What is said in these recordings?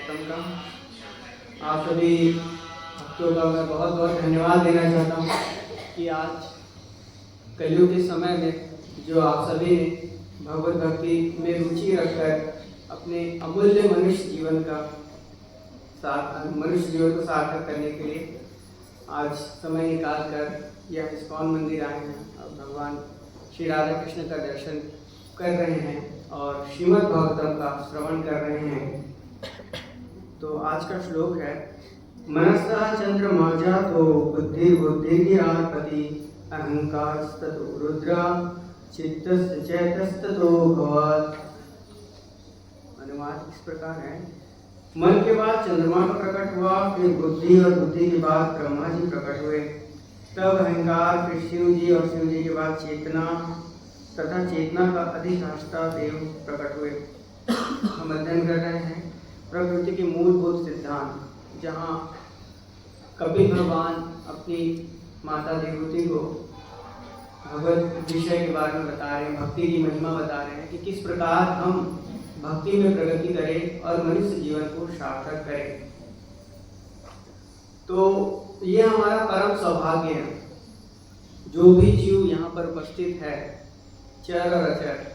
भागवतम का। आप सभी भक्तों का मैं बहुत बहुत धन्यवाद देना चाहता हूँ कि आज कलयुग के समय में जो आप सभी ने भगवत भक्ति में रुचि रखकर अपने अमूल्य मनुष्य जीवन को सार्थक करने के लिए आज समय निकाल कर यह इस्कॉन मंदिर आए हैं और भगवान श्री राधा कृष्ण का दर्शन कर रहे हैं और श्रीमद् भागवतम का श्रवण कर रहे हैं। तो आज का श्लोक है, मनसा चंद्रमा तो बुद्धि बुद्धिर्पति अहंकारस्ततो रुद्रा चित्तस्य चैतस्ततो भवत्। अनुवाद इस प्रकार है, मन के बाद चंद्रमा का प्रकट हुआ, फिर बुद्धि और बुद्धि के बाद ब्रह्मा जी प्रकट हुए, तब अहंकार, फिर शिव जी और शिव जी के बाद चेतना तथा चेतना का अधिष्ठाता देव प्रकट हुए। हम अध्ययन कर रहे हैं प्रकृति के मूलभूत सिद्धांत, जहाँ कपिल भगवान अपनी माता देवहूति को भगवत विषय के बारे में बता रहे हैं, भक्ति की महिमा बता रहे हैं कि किस प्रकार हम भक्ति में प्रगति करें और मनुष्य जीवन को सार्थक करें। तो ये हमारा परम सौभाग्य है। जो भी जीव यहाँ पर उपस्थित है, चर और अचर,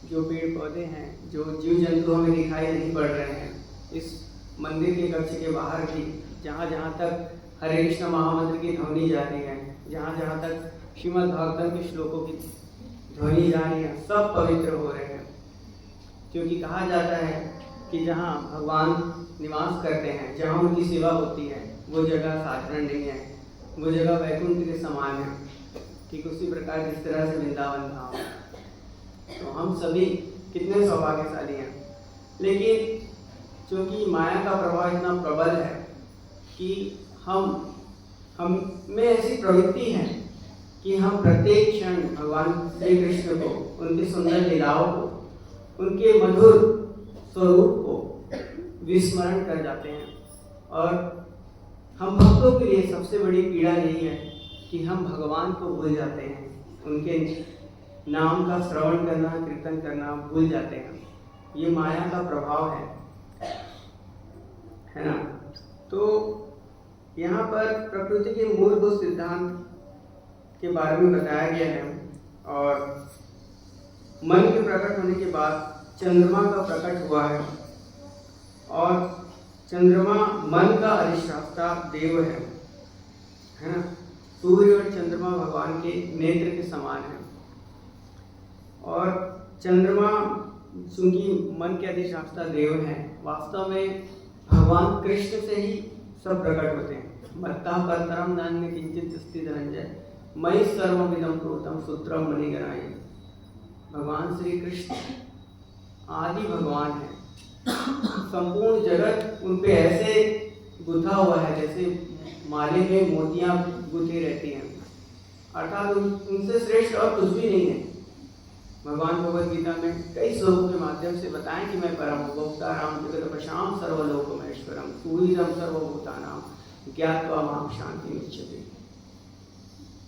जो पेड़ पौधे हैं, जो जीव जंतु हमें दिखाई नहीं पड़ रहे हैं, इस मंदिर के कक्ष के बाहर भी जहाँ जहाँ तक हरे कृष्ण महामंत्र की ध्वनि जा रही है, जहाँ जहाँ तक श्रीमद् भागवतम के श्लोकों की ध्वनि जा रही है, सब पवित्र हो रहे हैं। क्योंकि कहा जाता है कि जहाँ भगवान निवास करते हैं, जहाँ उनकी सेवा होती है, वो जगह साधारण नहीं है, वो जगह वैकुंठ के समान है। ठीक उसी प्रकार जिस तरह से वृंदावन धाम। तो हम सभी कितने सौभाग्यशाली हैं। लेकिन चूँकि माया का प्रभाव इतना प्रबल है कि हम में ऐसी प्रवृत्ति है कि हम प्रत्येक क्षण भगवान श्री कृष्ण को, उनकी सुंदर लीलाओं को, उनके मधुर स्वरूप को विस्मरण कर जाते हैं। और हम भक्तों के लिए सबसे बड़ी पीड़ा यही है कि हम भगवान को भूल जाते हैं, उनके नाम का श्रवण करना, कीर्तन करना भूल जाते हैं। ये माया का प्रभाव है ना। तो यहाँ पर प्रकृति के मूलभूत सिद्धांत के बारे में बताया गया है। और मन के प्रकट होने के बाद चंद्रमा का प्रकट हुआ है, और चंद्रमा मन का अधिष्ठाता देव है ना। सूर्य और चंद्रमा भगवान के नेत्र के समान है। और चंद्रमा चूंकि मन के अधिष्ठाता देव हैं, वास्तव में भगवान कृष्ण से ही सब प्रकट होते हैं। मत्ता परतरम नान्य किंचित अस्ति धनंजय मयि सर्वमिदं प्रोतं सूत्रम मणिगणाय। भगवान श्री कृष्ण आदि भगवान है। संपूर्ण जगत उन पे ऐसे गुथा हुआ है जैसे माले में मोतियां गुथी रहती हैं, अर्थात उनसे श्रेष्ठ और कुछ भी नहीं है। भगवान भगवद गीता में कई श्लोकों के माध्यम से बताएं कि मैं परम भोक्ता राम जगदपशाम सर्वलोकमहेश्वरम सूर्यम सर्वभूतानां ज्ञात्वा मां शान्तिमुच्यते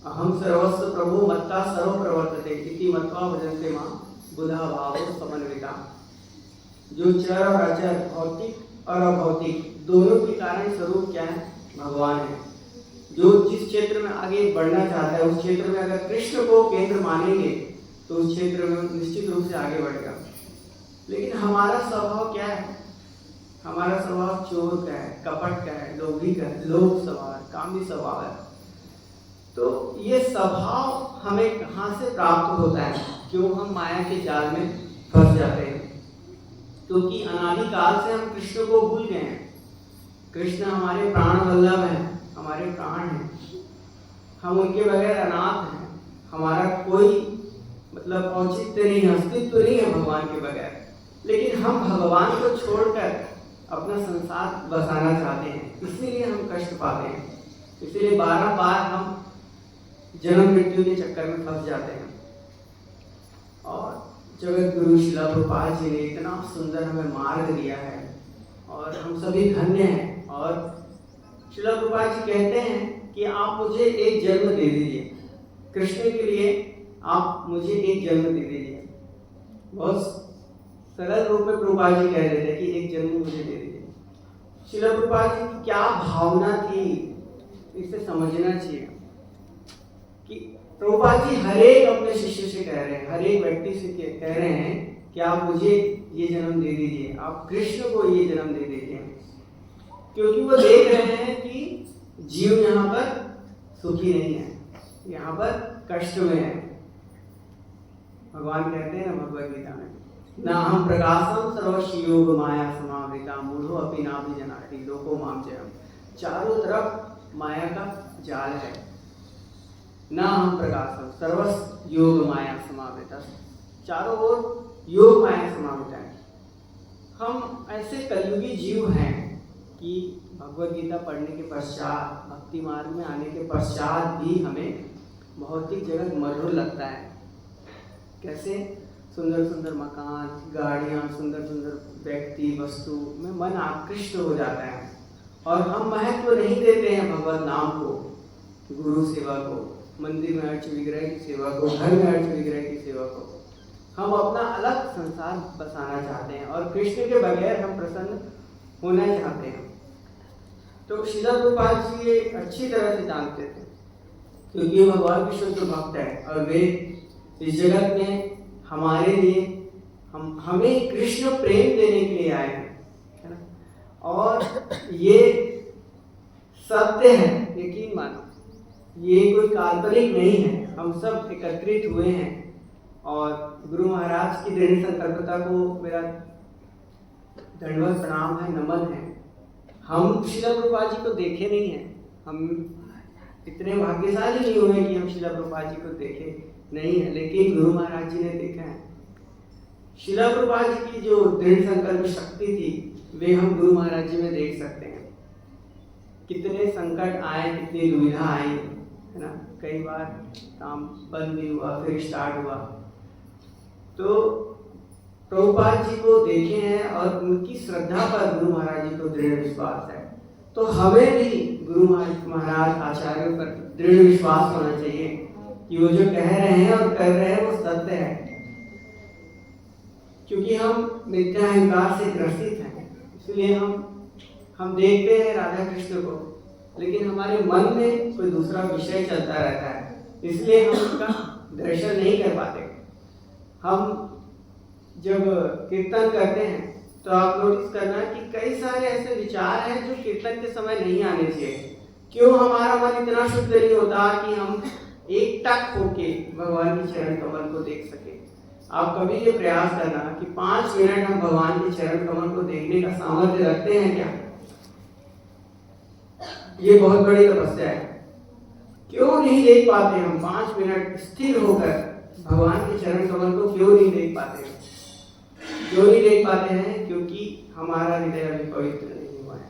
अहम सर्वस्व प्रभु मत्ता सर्व प्रवर्तते इति मत्वा भजन्ते मां बुधा भावो समन्विता। जो चर और अचर, भौतिक और अभौतिक दोनों के कारण स्वरूप क्या है? भगवान है। जो जिस क्षेत्र में आगे बढ़ना चाहता है, उस क्षेत्र में अगर कृष्ण को केंद्र मानेंगे तो उस क्षेत्र में निश्चित रूप से आगे बढ़ेगा। लेकिन हमारा स्वभाव क्या है? हमारा स्वभाव चोर का है, कपट का है, लोभी का है, लोभ स्वभाव है, कामी स्वभाव है। तो ये स्वभाव हमें कहाँ से प्राप्त होता है? क्यों हम माया के जाल में फंस जाते हैं? क्योंकि अनादिकाल से हम कृष्ण को भूल गए हैं। कृष्ण हमारे प्राण वल्लभ हैं, हमारे प्राण हैं। हम उनके बगैर अनाथ हैं। हमारा कोई औचित्य नहीं है, अस्तित्व नहीं है भगवान के बगैर। लेकिन हम भगवान को छोड़कर अपना संसार बसाना चाहते हैं, इसीलिए हम कष्ट पाते हैं। इसलिए बार बार हम जन्म मृत्यु के चक्कर में फंस जाते हैं। और जगत गुरु शिला प्रभुपाद जी ने इतना सुंदर हमें मार्ग दिया है और हम सभी धन्य हैं। और शिला प्रभुपाद जी कहते हैं कि आप मुझे एक जन्म दे दीजिए, कृष्ण के लिए आप मुझे एक जन्म दे दीजिए। बहुत सरल रूप में प्रभुपाद जी कह रहे थे कि एक जन्म मुझे दे दीजिए। श्रील प्रभुपाद जी की क्या भावना थी, इसे समझना चाहिए कि प्रभुपाद जी हर एक अपने शिष्य से कह रहे हैं, हर एक व्यक्ति से कह रहे हैं कि आप मुझे ये जन्म दे दीजिए, आप कृष्ण को ये जन्म दे दीजिए, क्योंकि वो देख रहे हैं कि जीव यहाँ पर सुखी नहीं है, यहाँ पर कष्ट में है। भगवान कहते हैं ना भगवद गीता में, ना हम प्रकाशम सर्वस्व योग माया समावृता मूढ़ो अपि नाभि जनाति लोको माम जयम। चारों तरफ माया का जाल है। ना हम प्रकाशम सर्वस्व योग माया समावृता, चारों ओर योग माया समावृता है। हम ऐसे कलयुगी जीव हैं कि भगवद गीता पढ़ने के पश्चात, भक्ति मार्ग में आने के पश्चात भी हमें भौतिक जगत मधुर लगता है। कैसे? सुंदर सुंदर मकान, गाड़ियाँ, सुंदर सुंदर व्यक्ति, वस्तु में मन आकृष्ट हो जाता है और हम महत्व नहीं देते हैं भगवत नाम को, गुरु सेवा को, मंदिर में अर्च विग्रह की सेवा को, घर में अर्च विग्रह की सेवा को। हम अपना अलग संसार बसाना चाहते हैं और कृष्ण के बगैर हम प्रसन्न होना चाहते हैं। तो श्रील प्रभुपाद जी ये अच्छी तरह से जानते थे, क्योंकि वो भगवान के शुद्ध भक्त है और वे इस जगत में हमारे लिए हमें कृष्ण प्रेम देने के लिए आए हैं, है ना। और ये सत्य है, यकीन मानो, ये कोई काल्पनिक नहीं है। हम सब एकत्रित हुए हैं और गुरु महाराज की दृढ़ संकल्पता को मेरा दंडवत प्रणाम है, नमन है। हम श्रील प्रभुपाद जी को देखे नहीं हैं, हम इतने भाग्यशाली नहीं हुए कि हम श्रील प्रभुपाद जी को देखे नहीं है, लेकिन गुरु महाराज जी ने देखा है। श्रील प्रभुपाद जी की जो दृढ़ संकल्प शक्ति थी वे हम गुरु महाराज जी में देख सकते हैं। कितने संकट आए, कितनी दुविधा आई, है ना। कई बार काम बंद भी हुआ, फिर स्टार्ट हुआ। तो प्रभुपाद जी को देखे हैं और उनकी श्रद्धा पर गुरु महाराज जी को दृढ़ विश्वास है। तो हमें भी गुरु महाराज आचार्यों पर दृढ़ विश्वास होना चाहिए कि वो जो कह रहे हैं और कर रहे हैं वो सत्य है। क्योंकि हम मिथ्या अहंकार से ग्रसित हैं, इसलिए हम देखते हैं राधा कृष्ण को, लेकिन हमारे मन में कोई दूसरा विषय चलता रहता है, इसलिए हम उसका दर्शन नहीं कर पाते। हम जब कीर्तन करते हैं तो आप नोटिस करना कि कई सारे ऐसे विचार हैं जो कीर्तन के समय नहीं आने चाहिए। क्यों हमारा मन इतना शुद्ध नहीं होता कि हम एक टक होके भगवान के चरण कमल को देख सके। आप कभी ये प्रयास करना कि 5 मिनट हम भगवान के चरण कमल को देखने का सामर्थ्य रखते हैं क्या? ये बहुत बड़ी तपस्या है। क्यों नहीं देख पाते हम 5 मिनट स्थिर होकर भगवान के चरण कमल को? क्यों नहीं देख पाते? क्यों नहीं देख पाते हैं? क्योंकि हमारा हृदय अभी पवित्र नहीं हुआ है।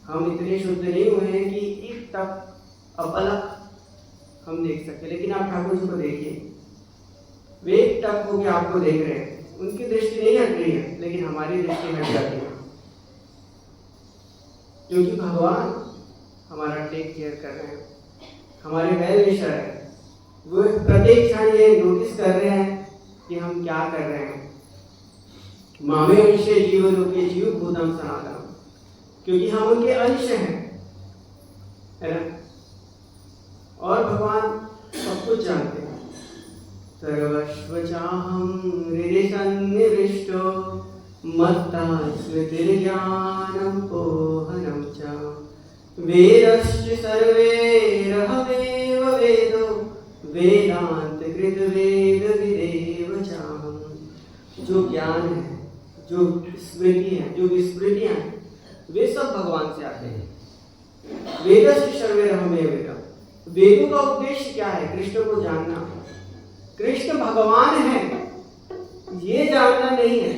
हम इतने शुद्ध नहीं हुए हैं कि एक तक अपलक हम देख सके। लेकिन आप ठाकुर जी को देखिए, वे एक टक होकर आपको देख रहे हैं, उनकी दृष्टि नहीं हट रही है, लेकिन हमारी दृष्टि हट जाती है, क्योंकि भगवान हमारा टेक केयर कर रहे हैं, हमारे वेल विशर है। वो प्रत्येक क्षण ये नोटिस कर रहे हैं कि हम क्या कर रहे हैं। मामे अंशे जीव लोके जीव भूतम सनातनम, क्योंकि हम उनके अंश हैं, है ना। और भगवान सब कुछ जानते हैं। सर्वस्व चाहं हृदि सन्निविष्टो मत्ता स्मृतिर्ज्ञानं पोहनं च वेदश्च सर्वैरहमेव वेदो वेदान्तकृत वेद विदेव चाहं। जो ज्ञान है, जो स्मृति है, जो विस्मृतियां हैं, वे सब भगवान से आते हैं। वेदश्च सर्वैरहमेव वेदो, वेदों का उद्देश्य क्या है? कृष्ण को जानना। कृष्ण भगवान है ये जानना नहीं है,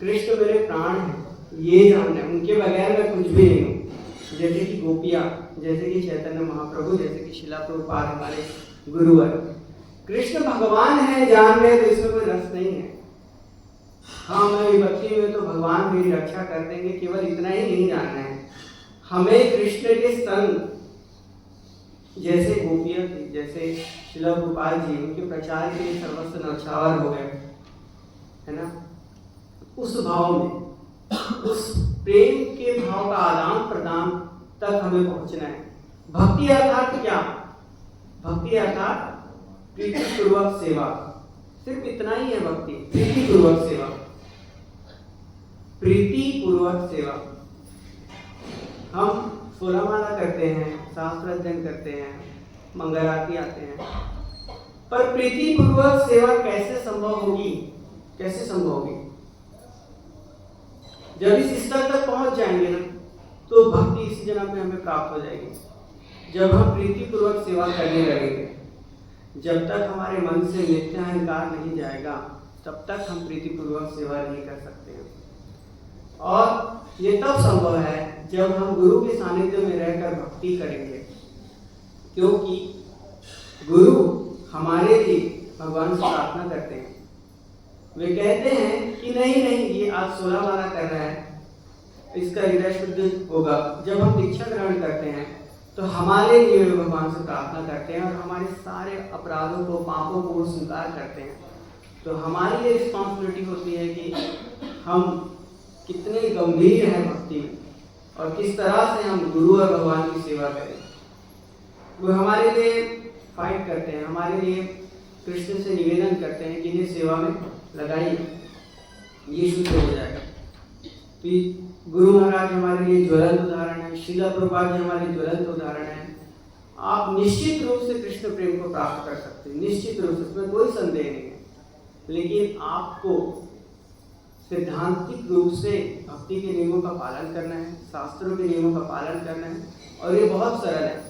कृष्ण मेरे प्राण है ये जानना है। उनके बगैर मैं कुछ भी नहीं हूँ। जैसे कि गोपियाँ, जैसे कि चैतन्य महाप्रभु, जैसे कि शिला प्रभुपाद हमारे गुरुवर, कृष्ण भगवान है जान रहे तो इसमें कोई रस नहीं है। हाँ, मैं विपत्ति में तो भगवान मेरी रक्षा कर देंगे, केवल इतना ही नहीं जानना है। हमें कृष्ण के संग, जैसे गोपियाँ थी, जैसे शिला प्रभुपाद जी उनके प्रचार के लिए सर्वस्व न्यौछावर हो गए, है ना। उस भाव में उस प्रेम के भाव का आदान प्रदान तक हमें पहुंचना है। भक्ति अर्थात क्या? भक्ति अर्थात प्रीतिपूर्वक सेवा, सिर्फ इतना ही है भक्ति, प्रीतिपूर्वक सेवा, प्रीतिपूर्वक सेवा। हम 16 माला करते हैं, शास्त्र अध्ययन करते हैं, मंगल आरती आते हैं, पर प्रीतिपूर्वक सेवा कैसे संभव होगी? कैसे संभव होगी? जब इस स्तर तक पहुंच जाएंगे ना, तो भक्ति इसी जन्म में हमें प्राप्त हो जाएगी। जब हम प्रीतिपूर्वक सेवा करने लगेंगे, जब तक हमारे मन से मिथ्याहंकार नहीं जाएगा, तब तक हम प्रीतिपूर्वक सेवा नहीं कर सकते हैं। और ये तब संभव है जब हम गुरु के सानिध्य में रहकर भक्ति करेंगे, क्योंकि गुरु हमारे लिए भगवान से प्रार्थना करते हैं। वे कहते हैं कि नहीं नहीं, ये आज 16 माला कर रहा है, इसका हृदय शुद्ध होगा। जब हम दीक्षा ग्रहण करते हैं तो हमारे लिए भगवान से प्रार्थना करते हैं और हमारे सारे अपराधों को, पापों को स्वीकार करते हैं। तो हमारी ये रिस्पॉन्सिबिलिटी होती है कि हम कितने गंभीर हैं भक्ति में और किस तरह से हम गुरु और भगवान की सेवा करें। वो हमारे लिए फाइट करते हैं, हमारे लिए कृष्ण से निवेदन करते हैं कि इन्हें सेवा में लगाइए, ये शुद्ध हो जाएगा। तो गुरु महाराज हमारे लिए ज्वलंत उदाहरण है, श्रील प्रभुपाद जी हमारे ज्वलंत उदाहरण है। आप निश्चित रूप से कृष्ण प्रेम को प्राप्त कर सकते हैं, निश्चित रूप से, इसमें कोई संदेह नहीं है। लेकिन आपको सैद्धांतिक रूप से भक्ति के नियमों का पालन करना है, शास्त्रों के नियमों का पालन करना है, और ये बहुत सरल है।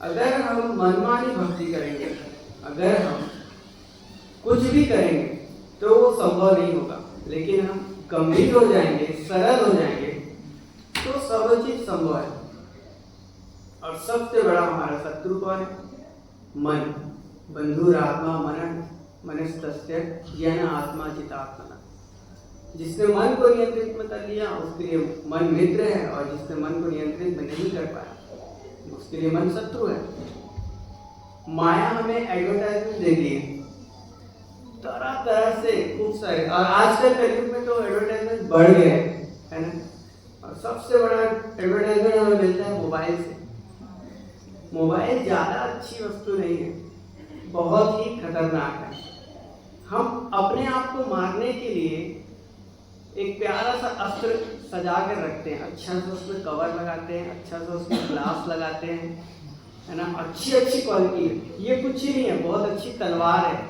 अगर हम मनमानी भक्ति करेंगे, अगर हम कुछ भी करेंगे, तो वो संभव नहीं होगा। लेकिन हम गंभीर हो जाएंगे, सरल हो जाएंगे, तो सब चीज संभव है। और सबसे बड़ा हमारा शत्रु कौन है? मन। बंधुरात्मा मन मनस्तस्य ज्ञान आत्मा चितात्मना। जिसने मन को नियंत्रित में कर लिया, उसके लिए मन मित्र है, और जिसने मन को नियंत्रित में नहीं कर पाया, उसके लिए मन शत्रु है। माया हमें एडवर्टाइजमेंट दे दी है तरह तरह से, खूब सारे, और आजकल कलयुग में तो एडवर्टाइजमेंट बढ़ गए है ना। और सबसे बड़ा एडवर्टाइजमेंट हमें मिलता है मोबाइल से। मोबाइल ज्यादा अच्छी वस्तु नहीं है, बहुत ही खतरनाक है। हम अपने आप को मारने के लिए एक प्यारा सा अस्त्र सजा कर रखते हैं, अच्छा से उसमें कवर लगाते हैं, अच्छा से उसमें ग्लास लगाते हैं, है ना, अच्छी अच्छी क्वालिटी। ये कुछ ही नहीं है, बहुत अच्छी तलवार है,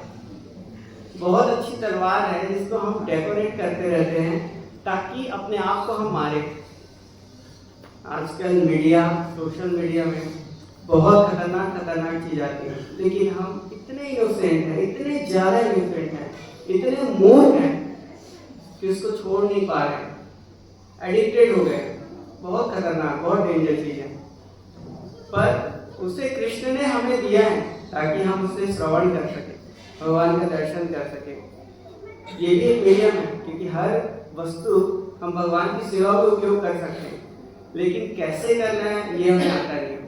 बहुत अच्छी तलवार है, जिसको हम डेकोरेट करते रहते हैं ताकि अपने आप को हम मारे। आजकल मीडिया, सोशल मीडिया में बहुत खतरनाक खतरनाक चीज आती है, लेकिन हम इतने इनोसेंट हैं, इतने ज्यादा इनोसेंट हैं, इतने मूर्ख हैं कि उसको छोड़ नहीं पा रहे हैं, एडिक्टेड हो गए। बहुत खतरनाक, बहुत डेंजर चीज है, पर उसे कृष्ण ने हमें दिया है ताकि हम उसे श्रवण कर सकें, भगवान का दर्शन कर सकें। ये भी एक मीडियम है, क्योंकि हर वस्तु हम भगवान की सेवा में उपयोग कर सकते हैं, लेकिन कैसे करना है ये हमें आता नहीं है।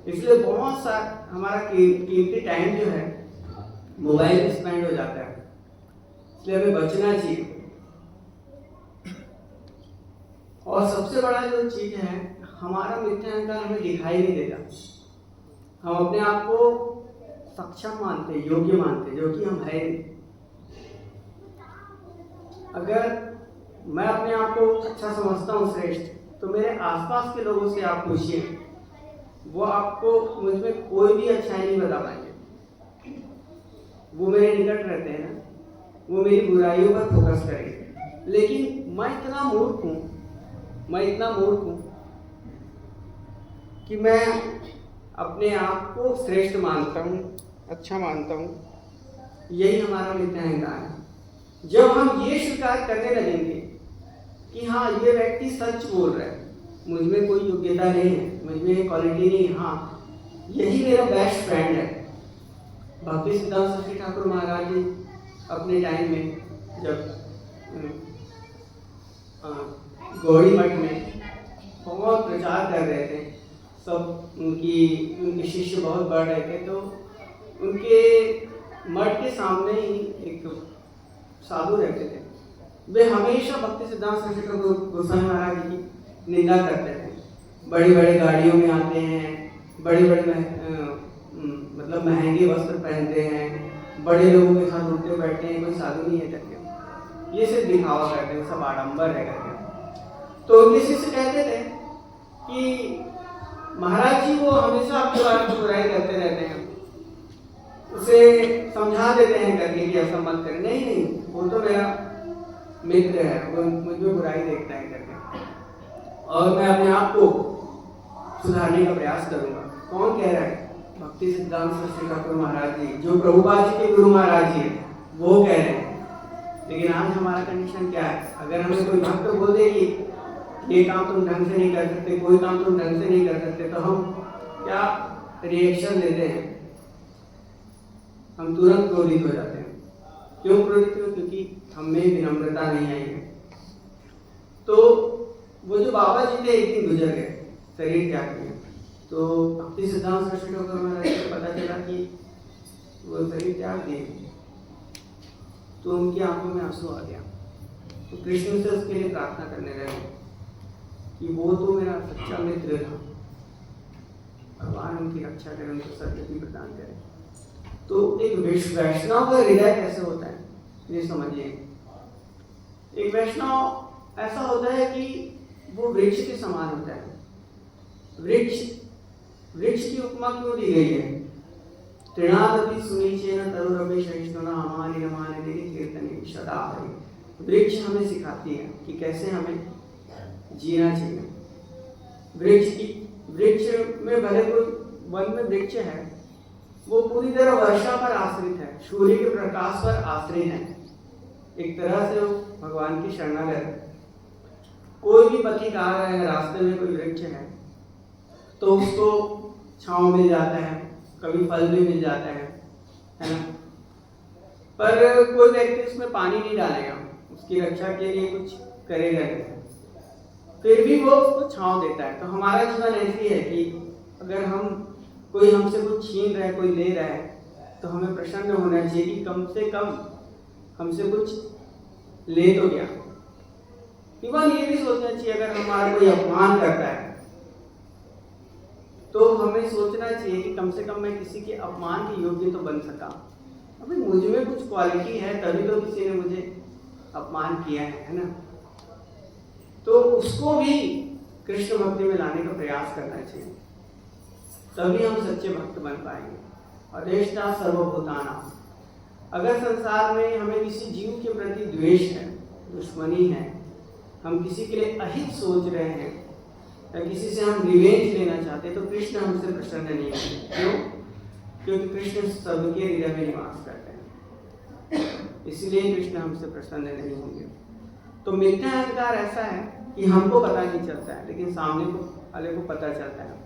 इसलिए बहुत सा हमारा कीमती टाइम जो है मोबाइल में स्पेंड हो जाता है, इसलिए हमें बचना चाहिए। और सबसे बड़ा जो चीज है, हमारा मिथ्याहंकार हमें दिखाई नहीं देता। हम अपने आप को सक्षम मानते, योग्य मानते, जो कि हम है। अगर मैं अपने आप को अच्छा समझता हूँ, श्रेष्ठ, तो मेरे आसपास के लोगों से आप पूछिए, वो आपको मुझ में कोई भी अच्छाई नहीं बता पाएंगे। वो मेरे निकट रहते हैं ना, वो मेरी बुराइयों पर फोकस करेंगे। लेकिन मैं इतना मूर्ख हूँ, मैं इतना मूर्ख हूँ कि मैं अपने आप को श्रेष्ठ मानता हूँ, अच्छा मानता हूँ। यही हमारा मिथ्याहंकार है। जब हम ये स्वीकार करने लगेंगे कि हाँ, ये व्यक्ति सच बोल रहा है, मुझ में कोई योग्यता नहीं है, मुझ में क्वालिटी नहीं है, हाँ, यही मेरा बेस्ट फ्रेंड है। भक्ति सिद्धांत सरस्वती ठाकुर महाराज जी अपने टाइम में जब गौड़ी मठ में बहुत प्रचार कर रहे थे, सब उनके शिष्य बहुत बढ़ रहे थे, तो उनके मठ के सामने ही एक साधु रहते थे, वे हमेशा भक्ति सिद्धांत सरस्वती ठाकुर गोस्वामी महाराज जी की निंदा करते थे। बड़ी बड़ी गाड़ियों में आते हैं, बड़े बड़े मतलब महंगे वस्त्र पहनते हैं, बड़े लोगों के साथ उठते बैठते हैं, कोई साधु नहीं है करके, ये सिर्फ दिखावा करते हैं, सब आडंबर है करके। तो उनके शिष्य कहते थे कि महाराज जी वो हमेशा आपके बारे में बुराई करते रहते हैं, उसे समझा देते हैं करके कि ऐसा मत करें। नहीं नहीं, वो तो मेरा मित्र है, वो मुझ में बुराई देखता है करके, और मैं अपने आप को सुधारने का प्रयास करूंगा। कौन कह रहा है? भक्ति सिद्धांत सरस्वती ठाकुर महाराज जी, जो प्रभुपाद जी के गुरु महाराज जी है, वो कह रहे हैं। लेकिन आज हमारा कंडीशन क्या है? अगर हमें कोई भक्त बोल दे कि ये काम तुम ढंग से नहीं कर सकते, कोई काम तुम ढंग से नहीं कर सकते, तो हम क्या रिएक्शन लेते हैं? हम तुरंत क्रोधित हो जाते हैं। क्यों क्रोधित हो? क्योंकि हमें विनम्रता नहीं आई है। तो वो जो बाबा जी थे एक दिन गुजर गए, शरीर त्याग किया। तो भक्ति सिद्धांत सरस्वती ठाकुर महाराज को पता चला कि वो शरीर त्याग दिए, तो उनकी आंखों में आंसू आ गया। तो कृष्ण से उसके लिए प्रार्थना करने लगे कि वो तो मेरा सच्चा मित्र था, भगवान उनकी रक्षा करें, उनको सद्गति प्रदान करें। तो एक वैष्णव का हृदय कैसे होता है ये समझिए। एक वैष्णव ऐसा होता है कि वो वृक्ष के समान होता है। वृक्ष की उपमा क्यों दी गई है? तृणादपि सुनीचेन तरुरपि सहिष्णुना हमारी रमाने कीर्तने सदा हरि। वृक्ष हमें सिखाती है कि कैसे हमें जीना चाहिए। वृक्ष में भले कोई वन में वृक्ष है, वो पूरी तरह वर्षा पर आश्रित है, सूर्य के प्रकाश पर आश्रित है, एक तरह से वो भगवान की शरणागत है। कोई भी पथिक आ रहा है, रास्ते में कोई वृक्ष है तो उसको छांव मिल जाता है, कभी फल भी मिल जाता है ना। पर कोई व्यक्ति उसमें पानी नहीं डालेगा, उसकी रक्षा के लिए कुछ करेगा नहीं, फिर भी वो उसको छांव देता है। तो हमारा जीवन ऐसी है कि अगर कोई हमसे कुछ छीन रहा है, कोई ले रहा है, तो हमें प्रसन्न होना चाहिए कि कम से कम हमसे कुछ ले तो गया। इवन ये भी सोचना चाहिए अगर हमारा कोई अपमान करता है तो हमें सोचना चाहिए कि कम से कम मैं किसी के अपमान के योग्य तो बन सका। अभी मुझ में कुछ क्वालिटी है तभी तो किसी ने मुझे अपमान किया है ना। तो उसको भी कृष्ण भक्ति में लाने का प्रयास करना चाहिए, तभी हम सच्चे भक्त बन पाएंगे। अदेष्टा सर्वभूतानां। अगर संसार में हमें किसी जीव के प्रति द्वेष है, दुश्मनी है, हम किसी के लिए अहित सोच रहे हैं या किसी से हम रिवेंज लेना चाहते हैं, तो कृष्ण हमसे प्रसन्न नहीं होंगे। क्यों? क्योंकि कृष्ण सबके हृदय में निवास करते हैं, इसलिए कृष्ण हमसे प्रसन्न नहीं होंगे। तो मिथ्या अहंकार ऐसा है कि हमको पता नहीं चलता है, लेकिन सामने वाले को पता चलता है।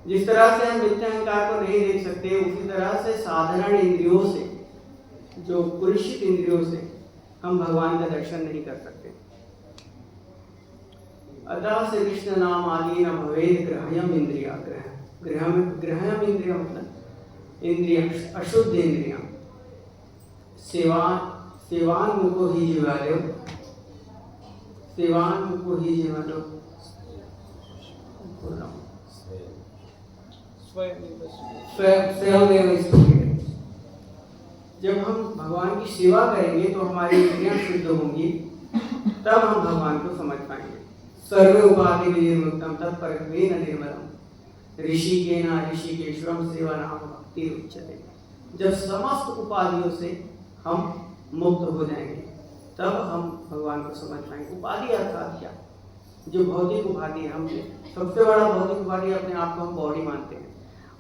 जिस तरह से हम मिथ्या अहंकार को नहीं देख सकते, उसी तरह से साधारण इंद्रियों से, जो कुलुषित इंद्रियों से हम भगवान का दर्शन नहीं कर सकते। अतः से कृष्ण नाम आदि न भवेद ग्रह्यम इंद्रिया। ग्रह्यम इंद्रिया मतलब इंद्रिया, अशुद्ध इंद्रिया। सेवान मुको ही जीवालो, सेवान मुको ही जीवालो। जब हम भगवान की सेवा करेंगे तो हमारी इंद्रियां शुद्ध होंगी, तब हम भगवान को समझ पाएंगे। सर्वे उपाधि निर्मुक्तम तत्परत्वेन निर्मलम ऋषिकेन ऋषिकेश्वरम सेवा नाम भक्ति उच्यते। जब समस्त उपाधियों से हम मुक्त हो जाएंगे तब हम भगवान को समझ पाएंगे। उपाधि अर्थात क्या? जो भौतिक उपाधि है, हम सबसे बड़ा भौतिक उपाधि अपने आप को हम बॉडी मानते हैं,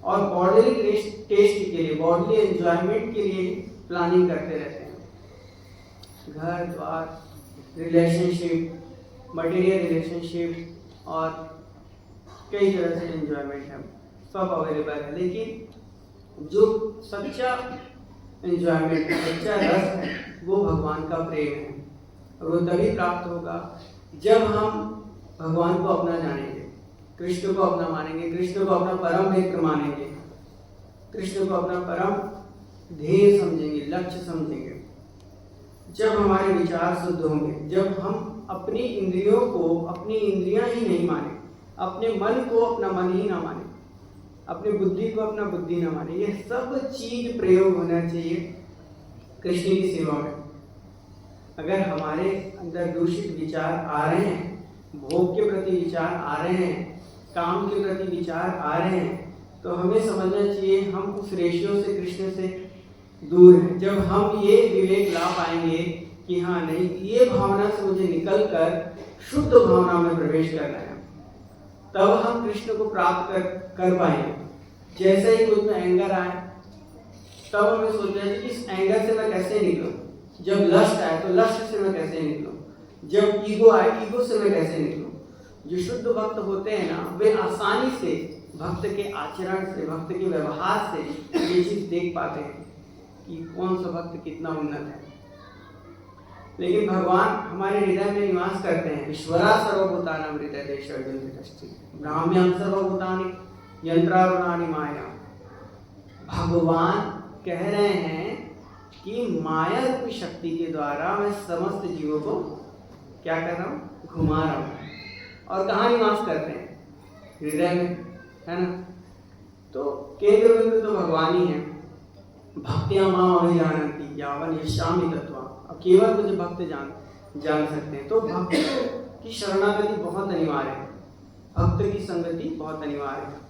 और बॉडीली टेस्ट के लिए, बॉडीली एंजॉयमेंट के लिए प्लानिंग करते रहते हैं। घर द्वार, रिलेशनशिप, मटेरियल रिलेशनशिप और कई तरह से एंजॉयमेंट है, सब अवेलेबल है। लेकिन जो सच्चा एंजॉयमेंट, सच्चा रस है, वो भगवान का प्रेम है, और वो तभी प्राप्त होगा जब हम भगवान को अपना जानेंगे, कृष्ण को अपना मानेंगे, कृष्ण को अपना परम मित्र मानेंगे, कृष्ण को अपना परम ध्येय समझेंगे, लक्ष्य समझेंगे। जब हमारे विचार शुद्ध होंगे, जब हम अपनी इंद्रियों को अपनी इंद्रियां ही नहीं माने, अपने मन को अपना मन ही ना माने, अपनी बुद्धि को अपना बुद्धि ना माने, ये सब चीज प्रयोग होना चाहिए कृष्ण की सेवा में। अगर हमारे अंदर दूषित विचार आ रहे हैं, भोग के प्रति विचार आ रहे हैं, काम के प्रति विचार आ रहे हैं, तो हमें समझना चाहिए हम उस रेशियो से, कृष्ण से दूर हैं। जब हम ये विवेक ला पाएंगे कि हाँ नहीं, ये भावना से मुझे निकल कर शुद्ध भावना में प्रवेश करना है, तब हम कृष्ण को प्राप्त कर पाएंगे। जैसे ही मुझ में एंगर आए, तब हमें सोचना चाहिए कि इस एंगर से मैं कैसे निकलूं। जब लस्ट आए तो लस्ट से मैं कैसे निकलूं। जब ईगो आए, ईगो से मैं कैसे निकलूं। जो शुद्ध भक्त होते हैं ना, वे आसानी से भक्त के आचरण से, भक्त के व्यवहार से ये चीज देख पाते हैं कि कौन सा भक्त कितना उन्नत है। लेकिन भगवान हमारे हृदय में निवास करते हैं। ईश्वरा सर्वभूतानां हृदय देश ब्राह्म्यं सर्वभूतानि यंत्रारूणानि माया। भगवान कह रहे हैं कि माया रूपी शक्ति के द्वारा मैं समस्त जीवों को क्या कर रहा हूँ, घुमा रहा हूँ। और कहाँ निवास करते हैं, हृदय में, है ना। तो केंद्र बिंदु तो भगवान ही है। भक्त्या मां अभिजानन्ति यावन यस्यामि तत्त्वा। अब केवल मुझे भक्त जान सकते हैं। तो भक्त की शरणागति बहुत अनिवार्य है, भक्त की संगति बहुत अनिवार्य है।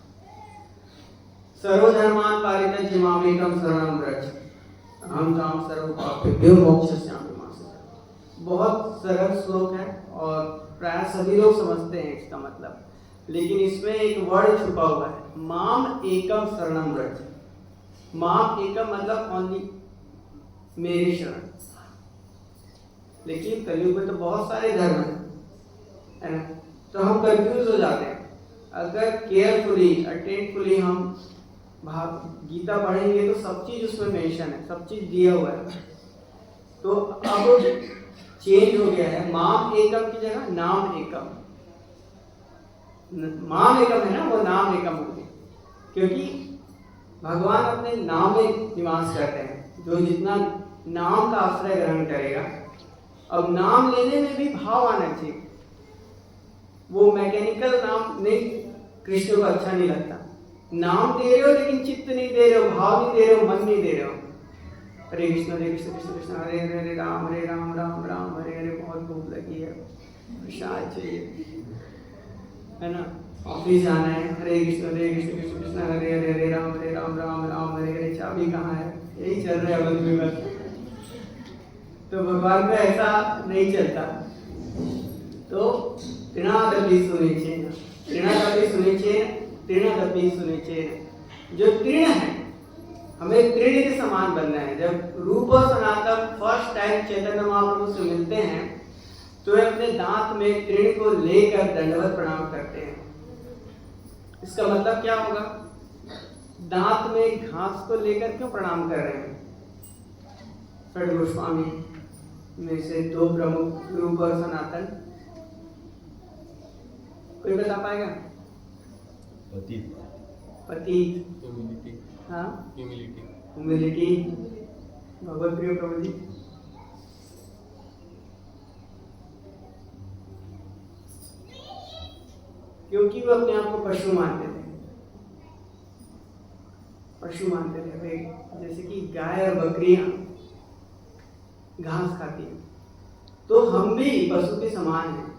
सर्वधर्मान् परित्यज्य मामेकं शरणं व्रज अहं त्वां सर्वपापेभ्यो मोक्षयिष्यामि मा शुचः। बहुत सरल श्लोक है और प्राय सभी लोग समझते हैं इसका मतलब, लेकिन इसमें एक वर्ड छुपा हुआ है, माम एकम शरणं व्रज। माम एकम मतलब ओनली, मेरे शरण। लेकिन कलयुग में तो बहुत सारे धर्म है ना, तो हम कंफ्यूज हो जाते हैं। अगर केयरफुली, अटेंटफुली हम गीता पढ़ेंगे तो सब चीज उसमें मेंशन है, सब चीज दिया हुआ है। तो अब चेंज हो गया है, माम एकम की जगह नाम एकम। माम एकम है ना, वो नाम एकम हो गया, क्योंकि भगवान अपने नाम में निवास करते हैं। जो जितना नाम का आश्रय ग्रहण करेगा, अब नाम लेने में भी भाव आना चाहिए। वो मैकेनिकल नाम नहीं, कृष्ण को अच्छा नहीं लगता। नाम दे रहे हो लेकिन चित्त नहीं दे रहे हो, भाव नहीं दे रहे हो, मन नहीं दे रहे हो। हरे कृष्ण कृष्ण कृष्ण हरे हरे, हरे राम राम राम हरे हरे। बहुत भूख लगी है, प्रसाद चाहिए, है ना। ऑफिस जाना है, हरे कृष्ण कृष्ण कृष्ण हरे हरे, हरे राम राम राम हरे हरे। चाबी कहाँ है, यही चल रहा है बंद में बस। तो भगवान का ऐसा नहीं चलता। तो तृणादपि सुनिचेन, तृणादपि सुनिचेन, तृणादपि सुनिचेन। जो तृण है, हमें तृण के समान बनना है। जब रूप और सनातन फर्स्ट टाइम चैतन्य महाप्रभु से मिलते हैं, तो वे अपने दांत में तृण को लेकर दंडवत प्रणाम करते हैं। इसका मतलब क्या होगा, दांत में घास को लेकर क्यों प्रणाम कर रहे हैं। षड गोस्वामी में से दो प्रमुख, रूप और सनातन, कोई बता पाएगा। पतित, ह्यूमिलिटी, हाँ ह्यूमिलिटी। भगवत प्रिय प्रभु जी। क्योंकि वो अपने आप को पशु मानते थे, पशु मानते थे वे। जैसे कि गाय और बकरियां घास खाती हैं, तो हम भी पशु के समान हैं।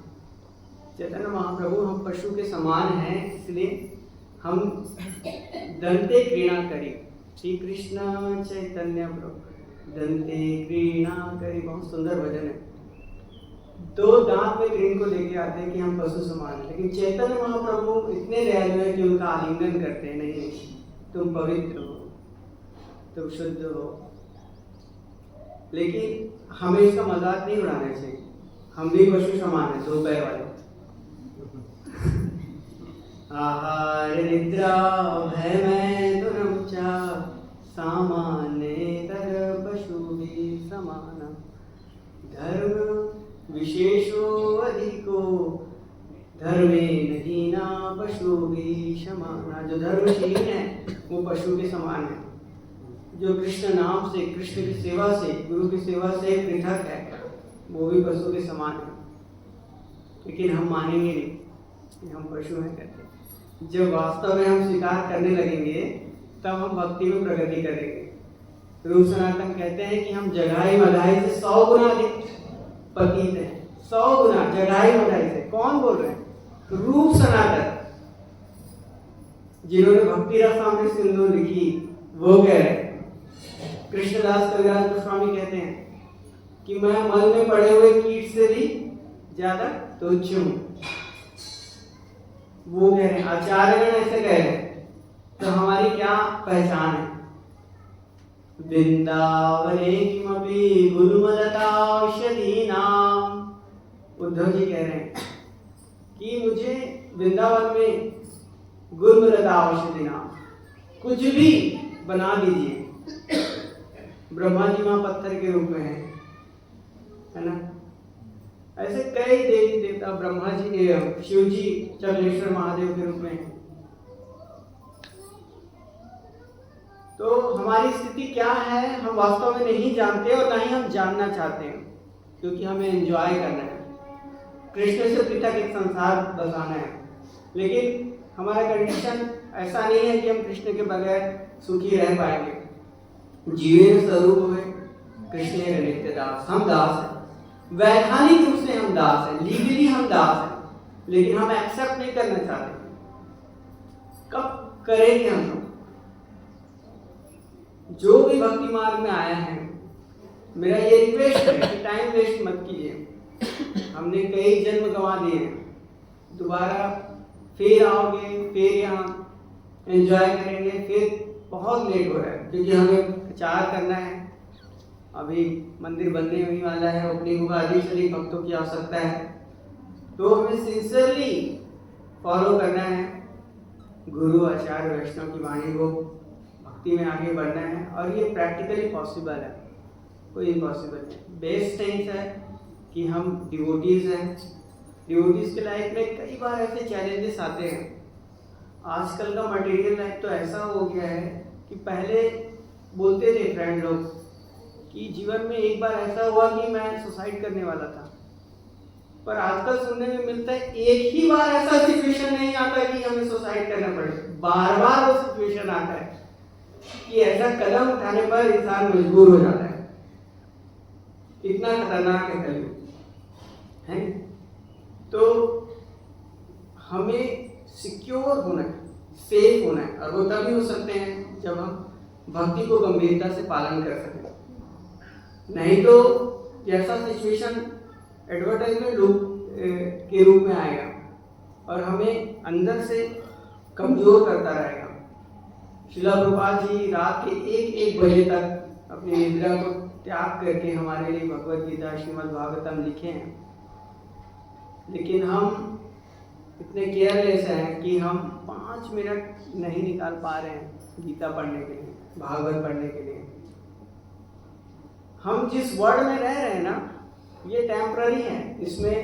चैतन्य महाप्रभु हम पशु के समान हैं, इसलिए हम दंते क्रीड़ा करी। श्री कृष्ण चैतन्य प्रभु दंते क्रीड़ा करी, बहुत सुंदर भजन है। दो दांत में क्रीम को लेके आते हैं कि हम पशु समान हैं, लेकिन चैतन्य महाप्रभु इतने दयालु हैं कि उनका आलिंगन करते हैं। नहीं, तुम पवित्र हो, तुम शुद्ध हो। लेकिन हमें इसका मजाक नहीं उड़ाना चाहिए, हम भी पशु समान हैं, दो पैर वाले। आहार निद्रा भय में दुरमुचा, सामान्य तर पशु भी समाना। धर्म विशेषो अधिको, धर्मे नहीं ना पशु भी समाना। जो धर्मशील है वो पशु के समान है। जो कृष्ण नाम से, कृष्ण की सेवा से, गुरु की सेवा से पृथक है, वो भी पशु के समान है। लेकिन हम मानेंगे नहीं कि हम पशु हैं करके। जब वास्तव में हम स्वीकार करने लगेंगे तब हम भक्ति में प्रगति करेंगे। रूप सनातन कहते हैं कि हम जगाई मधाई से 100 गुना अधिक पतित हैं। 100 गुना जगाई मधाई से। कौन बोल रहे हैं? रूप सनातन, जिन्होंने भक्ति रसामृत सिंधु लिखी, वो कह रहे हैं। कृष्णदास कविराज गोस्वामी कहते हैं कि मैं मन में पड़े हुए कीट से भी ज्यादा तुच्छ हूं। वो कह रहे हैं, आचार्यगण ऐसे कह रहे हैं। तो हमारी क्या पहचान है? वृंदावने किमपि गुरुमलता औषधीनाम। उद्धव जी कह रहे हैं कि मुझे वृंदावन में गुरुमलता औषधीनाम कुछ भी बना दीजिए। ब्रह्मा जी वहां पत्थर के रूप में है ना। ऐसे कई देवी देवता, ब्रह्मा जी, शिव जी चक्रेश्वर महादेव के रूप में है। तो हमारी स्थिति क्या है हम वास्तव में नहीं जानते और ना ही हम जानना चाहते हैं, क्योंकि हमें एंजॉय करना है, कृष्ण से पृथक एक संसार बसाना है। लेकिन हमारा कंडीशन ऐसा नहीं है कि हम कृष्ण के बगैर सुखी रह पाएंगे। जीवन स्वरूप हुए कृष्ण नित्य दास। हम दास हैं, वैधानिक रूप से हम दास हैं, लीगली हम दास हैं, लेकिन हम एक्सेप्ट नहीं करना चाहते। कब करेंगे हम लोग? जो भी भक्ति मार्ग में आया है, मेरा ये रिक्वेस्ट है कि टाइम वेस्ट मत कीजिए। हमने कई जन्म गंवा दिए हैं, दोबारा फिर आओगे, फिर यहाँ एंजॉय करेंगे, फिर बहुत लेट हो रहा है, क्योंकि हमें प्रचार करना है। अभी मंदिर बनने ही वाला है, ओपनिंग होगा, अधिक से अधिक भक्तों की आवश्यकता है। तो हमें सिंसियरली फॉलो करना है गुरु आचार्य वैष्णव की वाणी को, भक्ति में आगे बढ़ना है। और ये प्रैक्टिकली पॉसिबल है, कोई इम्पॉसिबल नहीं। बेस्ट थिंग्स है कि हम डिवोटीज हैं। डिवोटीज के लाइफ में कई बार ऐसे चैलेंजेस आते हैं। आजकल का मटेरियल लाइफ तो ऐसा हो गया है कि पहले बोलते थे फ्रेंड लोग कि जीवन में एक बार ऐसा हुआ कि मैं सुसाइड करने वाला था, पर आजकल सुनने में मिलता है एक ही बार ऐसा सिचुएशन नहीं आता कि हमें सुसाइड करना पड़े, बार बार वो सिचुएशन आता है कि ऐसा कदम उठाने पर इंसान मजबूर हो जाता है। इतना खतरनाक है कलयुग है। तो हमें सिक्योर होना है, सेफ होना है, और वो तभी हो सकते हैं जब हम भक्ति को गंभीरता से पालन कर सकें। नहीं तो जैसा सिचुएशन एडवर्टाइजमेंट के रूप में आएगा और हमें अंदर से कमजोर करता रहेगा। श्रीला प्रभुपाद जी रात के 1-1 बजे तक अपनी निद्रा को त्याग करके हमारे लिए भगवद गीता, श्रीमद् भागवतम लिखे हैं। लेकिन हम इतने केयरलेस हैं कि हम 5 मिनट नहीं निकाल पा रहे हैं गीता पढ़ने के लिए, भागवत पढ़ने के लिए। हम जिस वर्ल्ड में रह रहे हैं ना, ये टेम्पररी है, इसमें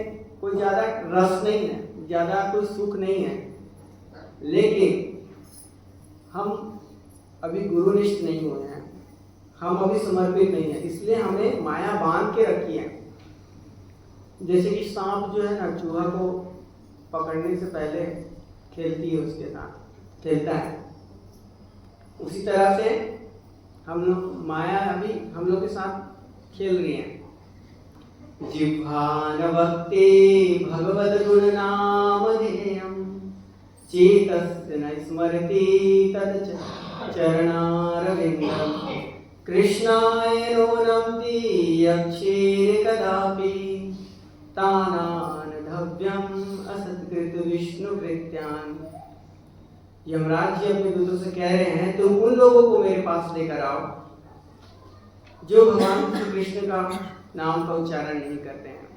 कोई ज़्यादा रस नहीं है, ज़्यादा कोई सुख नहीं है। लेकिन हम अभी गुरुनिष्ठ नहीं हुए हैं, हम अभी समर्पित नहीं है, इसलिए हमें माया बांध के रखी है। जैसे कि सांप जो है ना, चूहा को पकड़ने से पहले खेलती है, उसके साथ खेलता है, उसी तरह से हम लोग माया अभी हम लोग के साथ खेल रही है। जिह्वान भक्ति भगवद गुण नाम ध्येयम् चेतस्य न स्मरति तत् चरणारविन्दम् कृष्णाय नो नमति यक्षेर कदापि तानानधव्यम् असत्कृत विष्णु कृत्यान्। यमराज जी अपने दूतों से कह रहे हैं, तुम उन लोगों को मेरे पास लेकर आओ जो भगवान श्री कृष्ण का नाम का उच्चारण नहीं करते हैं,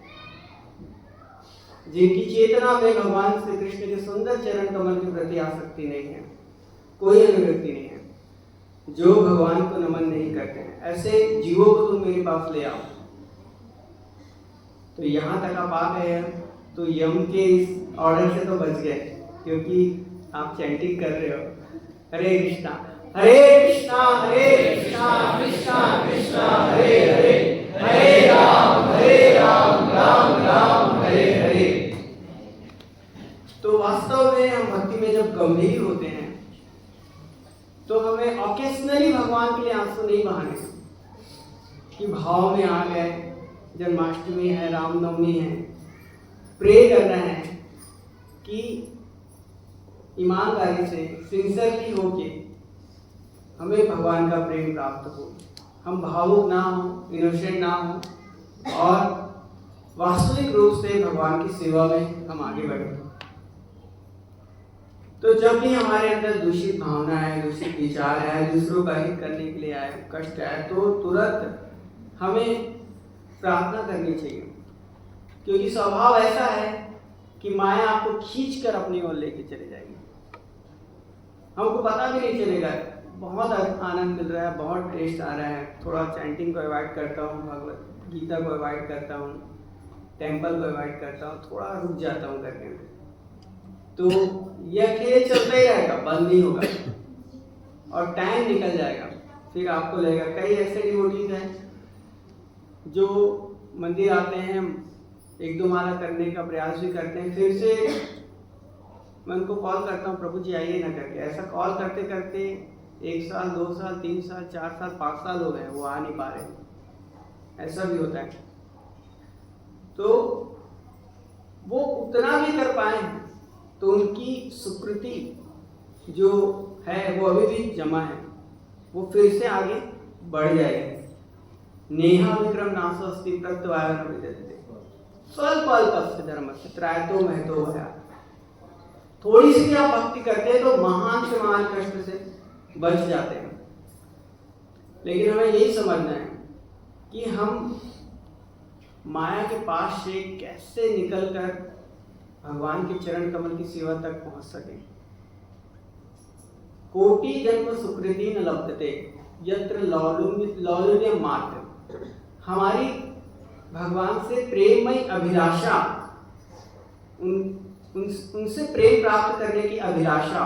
जिनकी चेतना में भगवान श्री कृष्ण के सुंदर चरण कमल के प्रति आसक्ति नहीं है, कोई अभिव्यक्ति नहीं है, जो भगवान को नमन नहीं करते हैं। ऐसे जीवों को तुम मेरे पास ले आओ। तो यहाँ तक आप आ गए हैं, तो यम के इस ऑर्डर से तो बच गए, क्योंकि आप चैंटिंग कर रहे हो, हरे कृष्णा हरे कृष्णा कृष्णा कृष्णा हरे हरे, हरे राम राम हरे हरे। तो वास्तव में हम भक्ति में जब गंभीर होते हैं तो हमें ऑकेशनली भगवान के लिए आंसू नहीं बहाने कि भाव में आ गए, जन्माष्टमी है, रामनवमी है, प्रे करना है कि ईमानदारी से सिंसियरली होके हमें भगवान का प्रेम प्राप्त हो, हम भावुक ना हो, इनोसेंट ना हो और वास्तविक रूप से भगवान की सेवा में हम आगे बढ़े। तो जब भी हमारे अंदर दूषित भावना है, दूषित विचार है, दूसरों का हित करने के लिए आए, कष्ट है, तो तुरंत हमें प्रार्थना करनी चाहिए, क्योंकि स्वभाव ऐसा है कि माया आपको खींच कर अपनी ओर लेके चले जाएगी। हमको पता भी नहीं चलेगा, बहुत आनंद मिल रहा है, बहुत टेस्ट आ रहा है, थोड़ा चैंटिंग को अवॉइड करता हूँ, भगवत गीता को अवॉइड करता हूँ, टेम्पल को अवॉइड करता हूँ, थोड़ा रुक जाता हूँ करने में, तो यह खेल चलता ही रहेगा, बंद नहीं होगा और टाइम निकल जाएगा। फिर आपको लगेगा, कई ऐसे डिवोटीज हैं जो मंदिर आते हैं, एक दो माला करने का प्रयास भी करते हैं, फिर से मैं उनको कॉल करता हूँ, प्रभु जी आइए ना करके। ऐसा कॉल करते करते 1 साल 2 साल 3 साल 4 साल 5 साल हो गए, वो आ नहीं पा रहे, ऐसा भी होता है। तो वो उतना भी कर पाए तो उनकी सुकृति जो है वो अभी भी जमा है, वो फिर से आगे बढ़ जाएगी। नेहा विक्रम नासो अस्ति प्रत्यवाय न विद्यते स्वल्प अल्पस्य धर्मस्य त्रायतो महतो भया। थोड़ी सी भी आप भक्ति करते हैं तो महान से महान कष्ट से बच जाते हैं। लेकिन हमें यही समझना है कि हम माया के पास से कैसे निकलकर भगवान के चरण कमल की सेवा तक पहुंच सके। कोटि जन्म सुकृति न लभते यत्र लौल्य मात्र। हमारी भगवान से प्रेममय अभिलाषा, उनसे प्रेम प्राप्त करने की अभिलाषा,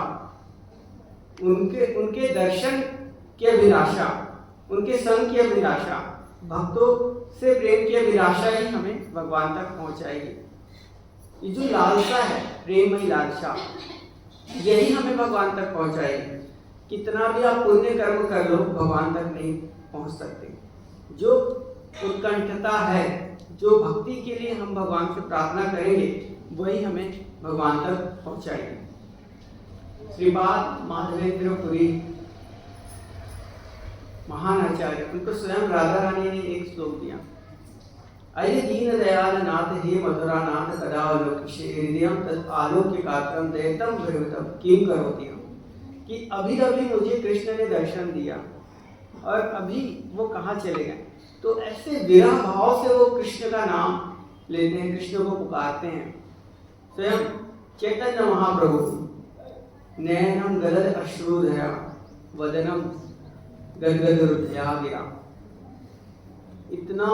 उनके दर्शन की अभिलाषा, उनके संग की अभिलाषा, भक्तों से प्रेम की अभिलाषा ही हमें भगवान तक पहुंचाएगी। ये जो लालसा है, प्रेममयी लालसा, यही हमें भगवान तक पहुंचाएगी। कितना भी आप पुण्य कर्म कर लो, भगवान तक नहीं पहुंच सकते। जो उत्कंठता है, जो भक्ति के लिए हम भगवान से प्रार्थना करेंगे, वही हमें भगवान तक पहुंचाएगी। श्रीपाद माधवेंद्र पुरी महान आचार्य, उनको स्वयं राधा रानी ने एक श्लोक दिया, अये दीन दयाल नाथ हे मधुरा नाथ कदावलोकिषे हृदयं तत् आलोक्य गात्रं दयितं भ्रमितं किं करोति हम। कि अभी अभी मुझे कृष्ण ने दर्शन दिया और अभी वो कहाँ चले गए। तो ऐसे विरह भाव से वो कृष्ण का नाम लेते हैं, कृष्ण को पुकारते हैं। स्वयं चैतन्य महाप्रभु नैनम गलद अश्रुधया वदनम गदगद हृदया गिरा। इतना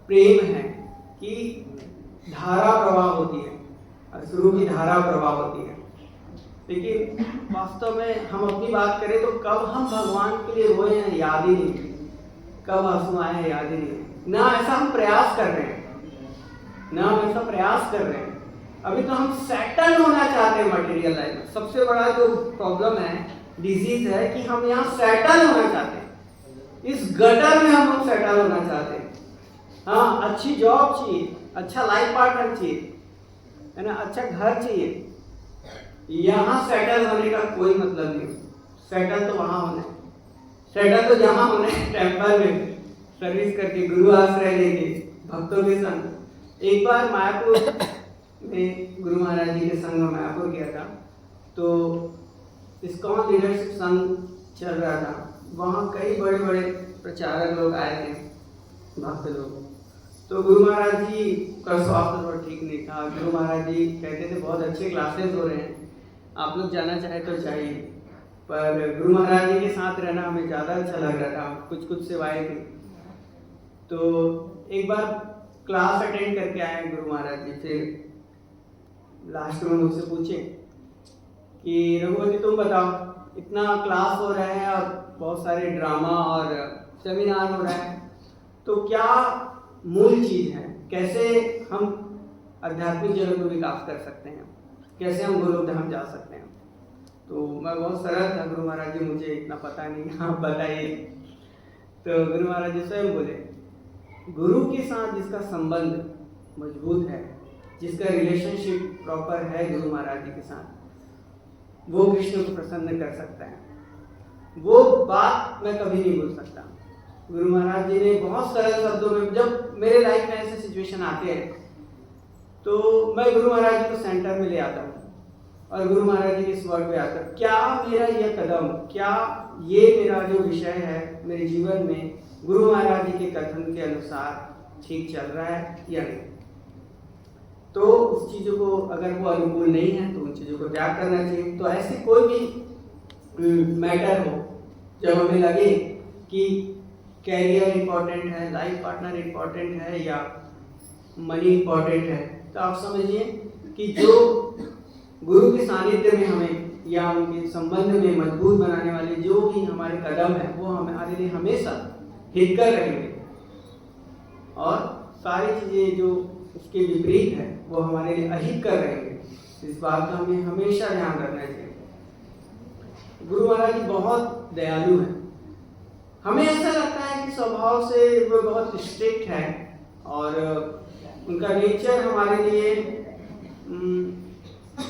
प्रेम है कि धारा प्रवाह होती है, अश्रु की धारा प्रवाह होती है। लेकिन वास्तव में हम अपनी बात करें तो कब हम भगवान के लिए रोए हैं याद ही नहीं, कब आंसू आए हैं याद ही नहीं। ना ऐसा हम प्रयास कर रहे हैं, ना हम ऐसा प्रयास कर रहे हैं। अभी तो हम सेटल होना चाहते हैं मटेरियल लाइफ में। सबसे बड़ा जो प्रॉब्लम है, डिजीज है कि हम यहाँ सेटल होना चाहते हैं। इस गटर में हम लोग सेटल होना चाहते हैं। हाँ, अच्छी जॉब चाहिए, अच्छा लाइफ पार्टनर चाहिए, है ना, अच्छा घर चाहिए। यहाँ सेटल होने का कोई मतलब नहीं। सेटल तो वहाँ होना है, सेटल तो जहाँ होना है, टेम्पल में सर्विस करके, गुरु आश्रय लेके, भक्तों के संग। एक बार मायापुर में गुरु महाराज जी के संग में मायापुर गया था, तो इस्कॉन लीडरशिप संघ चल रहा था। वहाँ कई बड़े बड़े प्रचारक लोग आए थे, भक्त लोग। तो गुरु महाराज जी का स्वास्थ्य थोड़ा ठीक नहीं था। गुरु महाराज जी कहते थे बहुत अच्छे क्लासेस हो रहे हैं, आप लोग जाना चाहे तो चाहिए। पर गुरु महाराज जी के साथ रहना हमें ज़्यादा अच्छा लग रहा था, कुछ कुछ सेवाएं थी। तो एक बार क्लास अटेंड करके आए गुरु महाराज जी। फिर लास्ट में मुझसे पूछे कि रघुपति तुम बताओ, इतना क्लास हो रहे हैं और बहुत सारे ड्रामा और सेमिनार हो रहे हैं, तो क्या मूल चीज़ है, कैसे हम आध्यात्मिक जगत में विकास कर सकते हैं, कैसे हम गोलोकधाम जा सकते हैं। तो मैं बहुत सरल था, गुरु महाराज जी मुझे इतना पता नहीं, आप बताइए। तो गुरु महाराज जी स्वयं बोले, गुरु के साथ जिसका संबंध मजबूत है, जिसका रिलेशनशिप प्रॉपर है गुरु महाराज जी के साथ, वो कृष्ण को प्रसन्न कर सकता है। वो बात मैं कभी नहीं भूल सकता। गुरु महाराज जी ने बहुत सरल शब्दों में, जब मेरे लाइफ में ऐसे सिचुएशन आते हैं तो मैं गुरु महाराज जी को सेंटर में ले आता हूँ और गुरु महाराज जी के इस वर्ड पे आता हूँ, क्या मेरा यह कदम, क्या ये मेरा जो विषय है मेरे जीवन में गुरु महाराज जी के कथन के अनुसार ठीक चल रहा है या नहीं। तो उस चीज़ों को अगर वो अनुकूल नहीं है तो उन चीज़ों को त्याग करना चाहिए। तो ऐसे कोई भी मैटर हो जब हमें लगे कि कैरियर इम्पोर्टेंट है, लाइफ पार्टनर इम्पोर्टेंट है या मनी इम्पोर्टेंट है, तो आप समझिए कि जो गुरु के सानिध्य में हमें या उनके संबंध में मजबूत बनाने वाले जो भी हमारे कदम है वो हमारे लिए हमेशा हितकर रहेंगे, और सारी चीज़ें जो इसके विपरीत है वो हमारे लिए अहित कर रहेंगे। इस बात का हमें हमेशा ध्यान रखना चाहिए। गुरु महाराज जी बहुत दयालु हैं। हमें ऐसा लगता है कि स्वभाव से वो बहुत स्ट्रिक्ट है और उनका नेचर हमारे लिए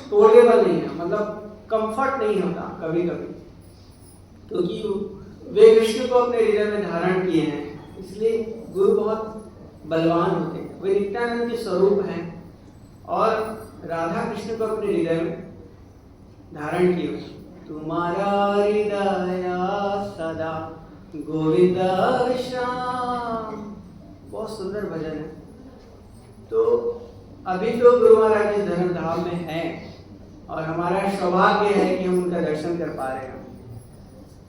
टोलेबल नहीं है, मतलब कंफर्ट नहीं होता कभी कभी, क्योंकि वे कृष्ण को अपने हृदय में धारण किए हैं, इसलिए गुरु बहुत बलवान होते हैं। वे नित्यानंद के स्वरूप हैं और राधा कृष्ण को अपने हृदय में धारण किए। तुम्हारा हृदय सदा गोविंद श्याम, बहुत सुंदर भजन है। तो अभी तो गुरु महाराज जी धर्म धाम में हैं और हमारा सौभाग्य है कि हम उनका दर्शन कर पा रहे हैं,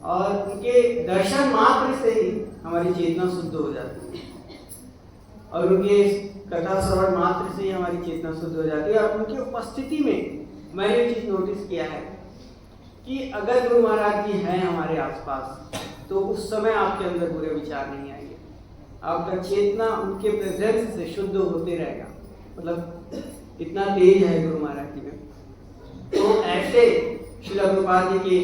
और उनके दर्शन मात्र से ही हमारी चेतना शुद्ध हो जाती है, और उनके कथा श्रवण मात्र से ही हमारी चेतना शुद्ध हो जाती है। और उनकी उपस्थिति में मैंने ये चीज़ नोटिस किया है कि अगर गुरु महाराज जी हैं हमारे आसपास तो उस समय आपके अंदर बुरे विचार नहीं आएंगे, आपका चेतना उनके प्रेजेंस से शुद्ध होते रहेगा। मतलब इतना तेज है गुरु महाराज जी में। तो ऐसे श्रील प्रभुपाद जी के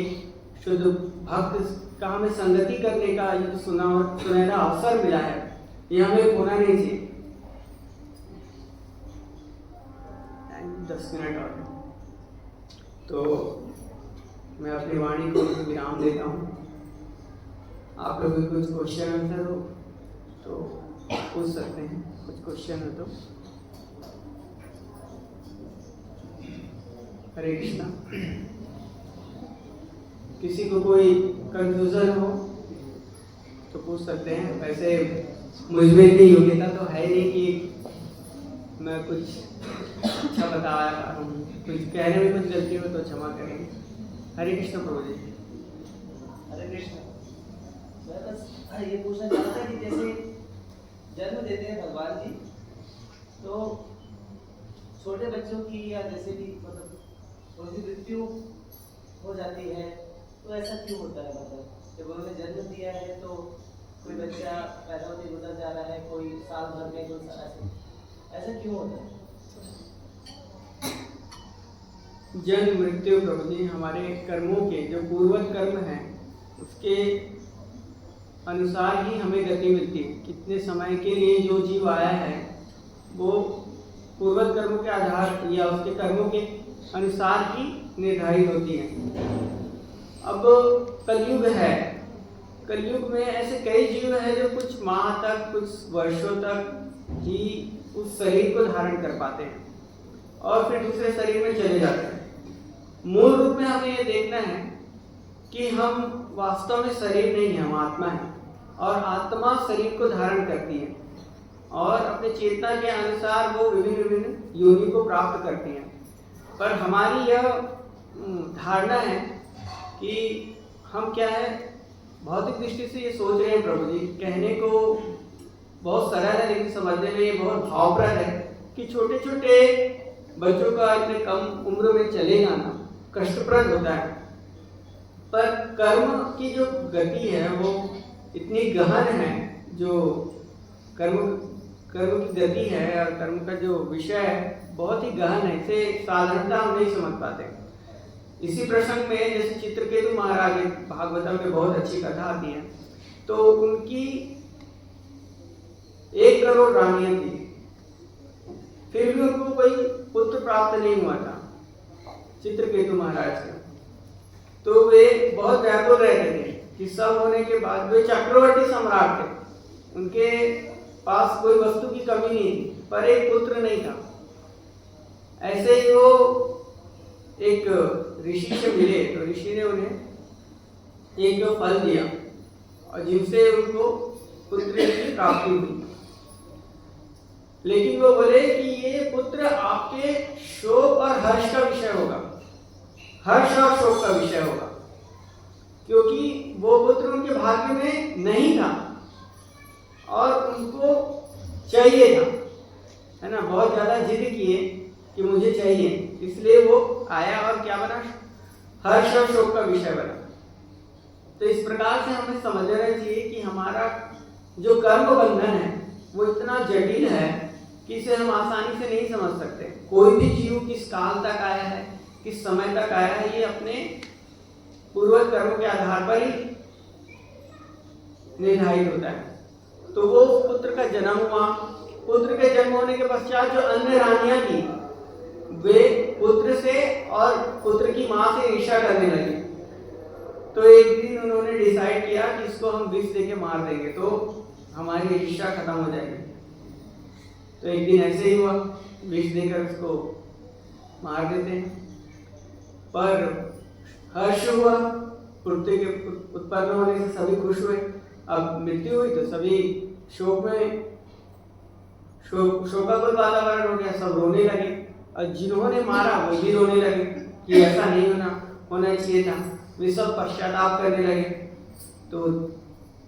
शुद्ध भक्त का हमें संगति करने का ये जो सुनहरा अवसर मिला है, ये हमें खोना नहीं चाहिए। 10 मिनट और, तो मैं अपनी वाणी को विराम देता हूँ। आप लोग कुछ क्वेश्चन आंसर हो तो पूछ सकते हैं, कुछ क्वेश्चन हो तो। हरे कृष्णा। किसी को कोई कंफ्यूजन हो तो पूछ सकते हैं। वैसे मुझमें इतनी योग्यता तो है नहीं कि मैं कुछ अच्छा बता रहा हूँ, कुछ कहने में कुछ गलती हो तो क्षमा करेंगे। हरे कृष्ण प्रभु जी। हरे कृष्ण। मैं बस ये पूछना चाहता कि जैसे जन्म देते हैं भगवान जी, तो छोटे बच्चों की या जैसे भी मतलब उनकी मृत्यु हो जाती है, तो ऐसा क्यों होता है? मतलब जब उन्होंने जन्म दिया है तो कोई बच्चा पैदा होते गुजर जा रहा है, कोई साल भर में, कोई ऐसा क्यों होता है? जन्म मृत्यु प्रभु जी हमारे कर्मों के जो पूर्वज कर्म हैं उसके अनुसार ही हमें गति मिलती है। कितने समय के लिए जो जीव आया है वो पूर्वज कर्मों के आधार या उसके कर्मों के अनुसार ही निर्धारित होती है। अब कलयुग है, कलयुग में ऐसे कई जीव हैं जो कुछ माह तक, कुछ वर्षों तक ही उस शरीर को धारण कर पाते हैं और फिर दूसरे शरीर में चले जाते हैं। मूल रूप में हमें ये देखना है कि हम वास्तव में शरीर नहीं है, हम आत्मा है, और आत्मा शरीर को धारण करती है और अपने चेतना के अनुसार वो विभिन्न विभिन्न योनि को प्राप्त करती है। पर हमारी यह धारणा है कि हम क्या है, भौतिक दृष्टि से ये सोच रहे हैं प्रभु जी, कहने को बहुत सरल है लेकिन समझने में ये बहुत भावप्रद है कि छोटे छोटे बच्चों का इतने कम उम्र में चले जाना कष्टप्रद होता है। पर कर्म की जो गति है वो इतनी गहन है, जो कर्म की गति है और कर्म का जो विषय है बहुत ही गहन है, इसे साधारणता हम नहीं समझ पाते। इसी प्रसंग में जैसे चित्रकेतु महाराज भागवतम में बहुत अच्छी कथा आती है, तो उनकी 1 करोड़ रानियां थी, फिर भी उनको कोई पुत्र प्राप्त नहीं हुआ था चित्रकेतु महाराज से। तो वे बहुत व्याकुल रहते थे कि सब होने के बाद, वे चक्रवर्ती सम्राट थे, उनके पास कोई वस्तु की कमी नहीं थी, पर एक पुत्र नहीं था। ऐसे ही वो एक ऋषि से मिले, तो ऋषि ने उन्हें एक फल दिया और जिनसे उनको पुत्र की प्राप्ति हुई। लेकिन वो बोले कि ये पुत्र आपके शोक और हर्ष का विषय होगा, हर्ष और शोक का विषय होगा, क्योंकि वो पुत्र उनके भाग्य में नहीं था और उनको चाहिए था, है ना। बहुत ज्यादा जिद किए कि मुझे चाहिए, इसलिए वो आया और क्या बना, हर्ष और शोक का विषय बना। तो इस प्रकार से हमें समझना चाहिए कि हमारा जो कर्म बंधन है वो इतना जटिल है कि इसे हम आसानी से नहीं समझ सकते। कोई भी जीव किस काल तक आया है, किस समय तक आया है, ये अपने पूर्व कर्म के आधार पर ही निर्धारित होता है। तो वो पुत्र का जन्म हुआ, पुत्र के जन्म होने के पश्चात जो अन्य रानियां थी वे पुत्र से और पुत्र की मां से ईर्ष्या करने लगी। तो एक दिन उन्होंने डिसाइड किया कि इसको हम विष देके मार देंगे तो हमारी ईर्ष्या खत्म हो जाएगी। तो एक दिन ऐसे ही हुआ, विष देकर उसको मार देते हैं। पर हर्ष हुआ, पुत्र के उत्पन्न होने से सभी खुश हुए। अब मृत्यु हुई तो सभी शोक में शोकाकुल वातावरण हो गया, सब रोने लगे और जिन्होंने मारा वो भी रोने लगे कि ऐसा नहीं होना चाहिए था। वे सब पश्चाताप करने लगे। तो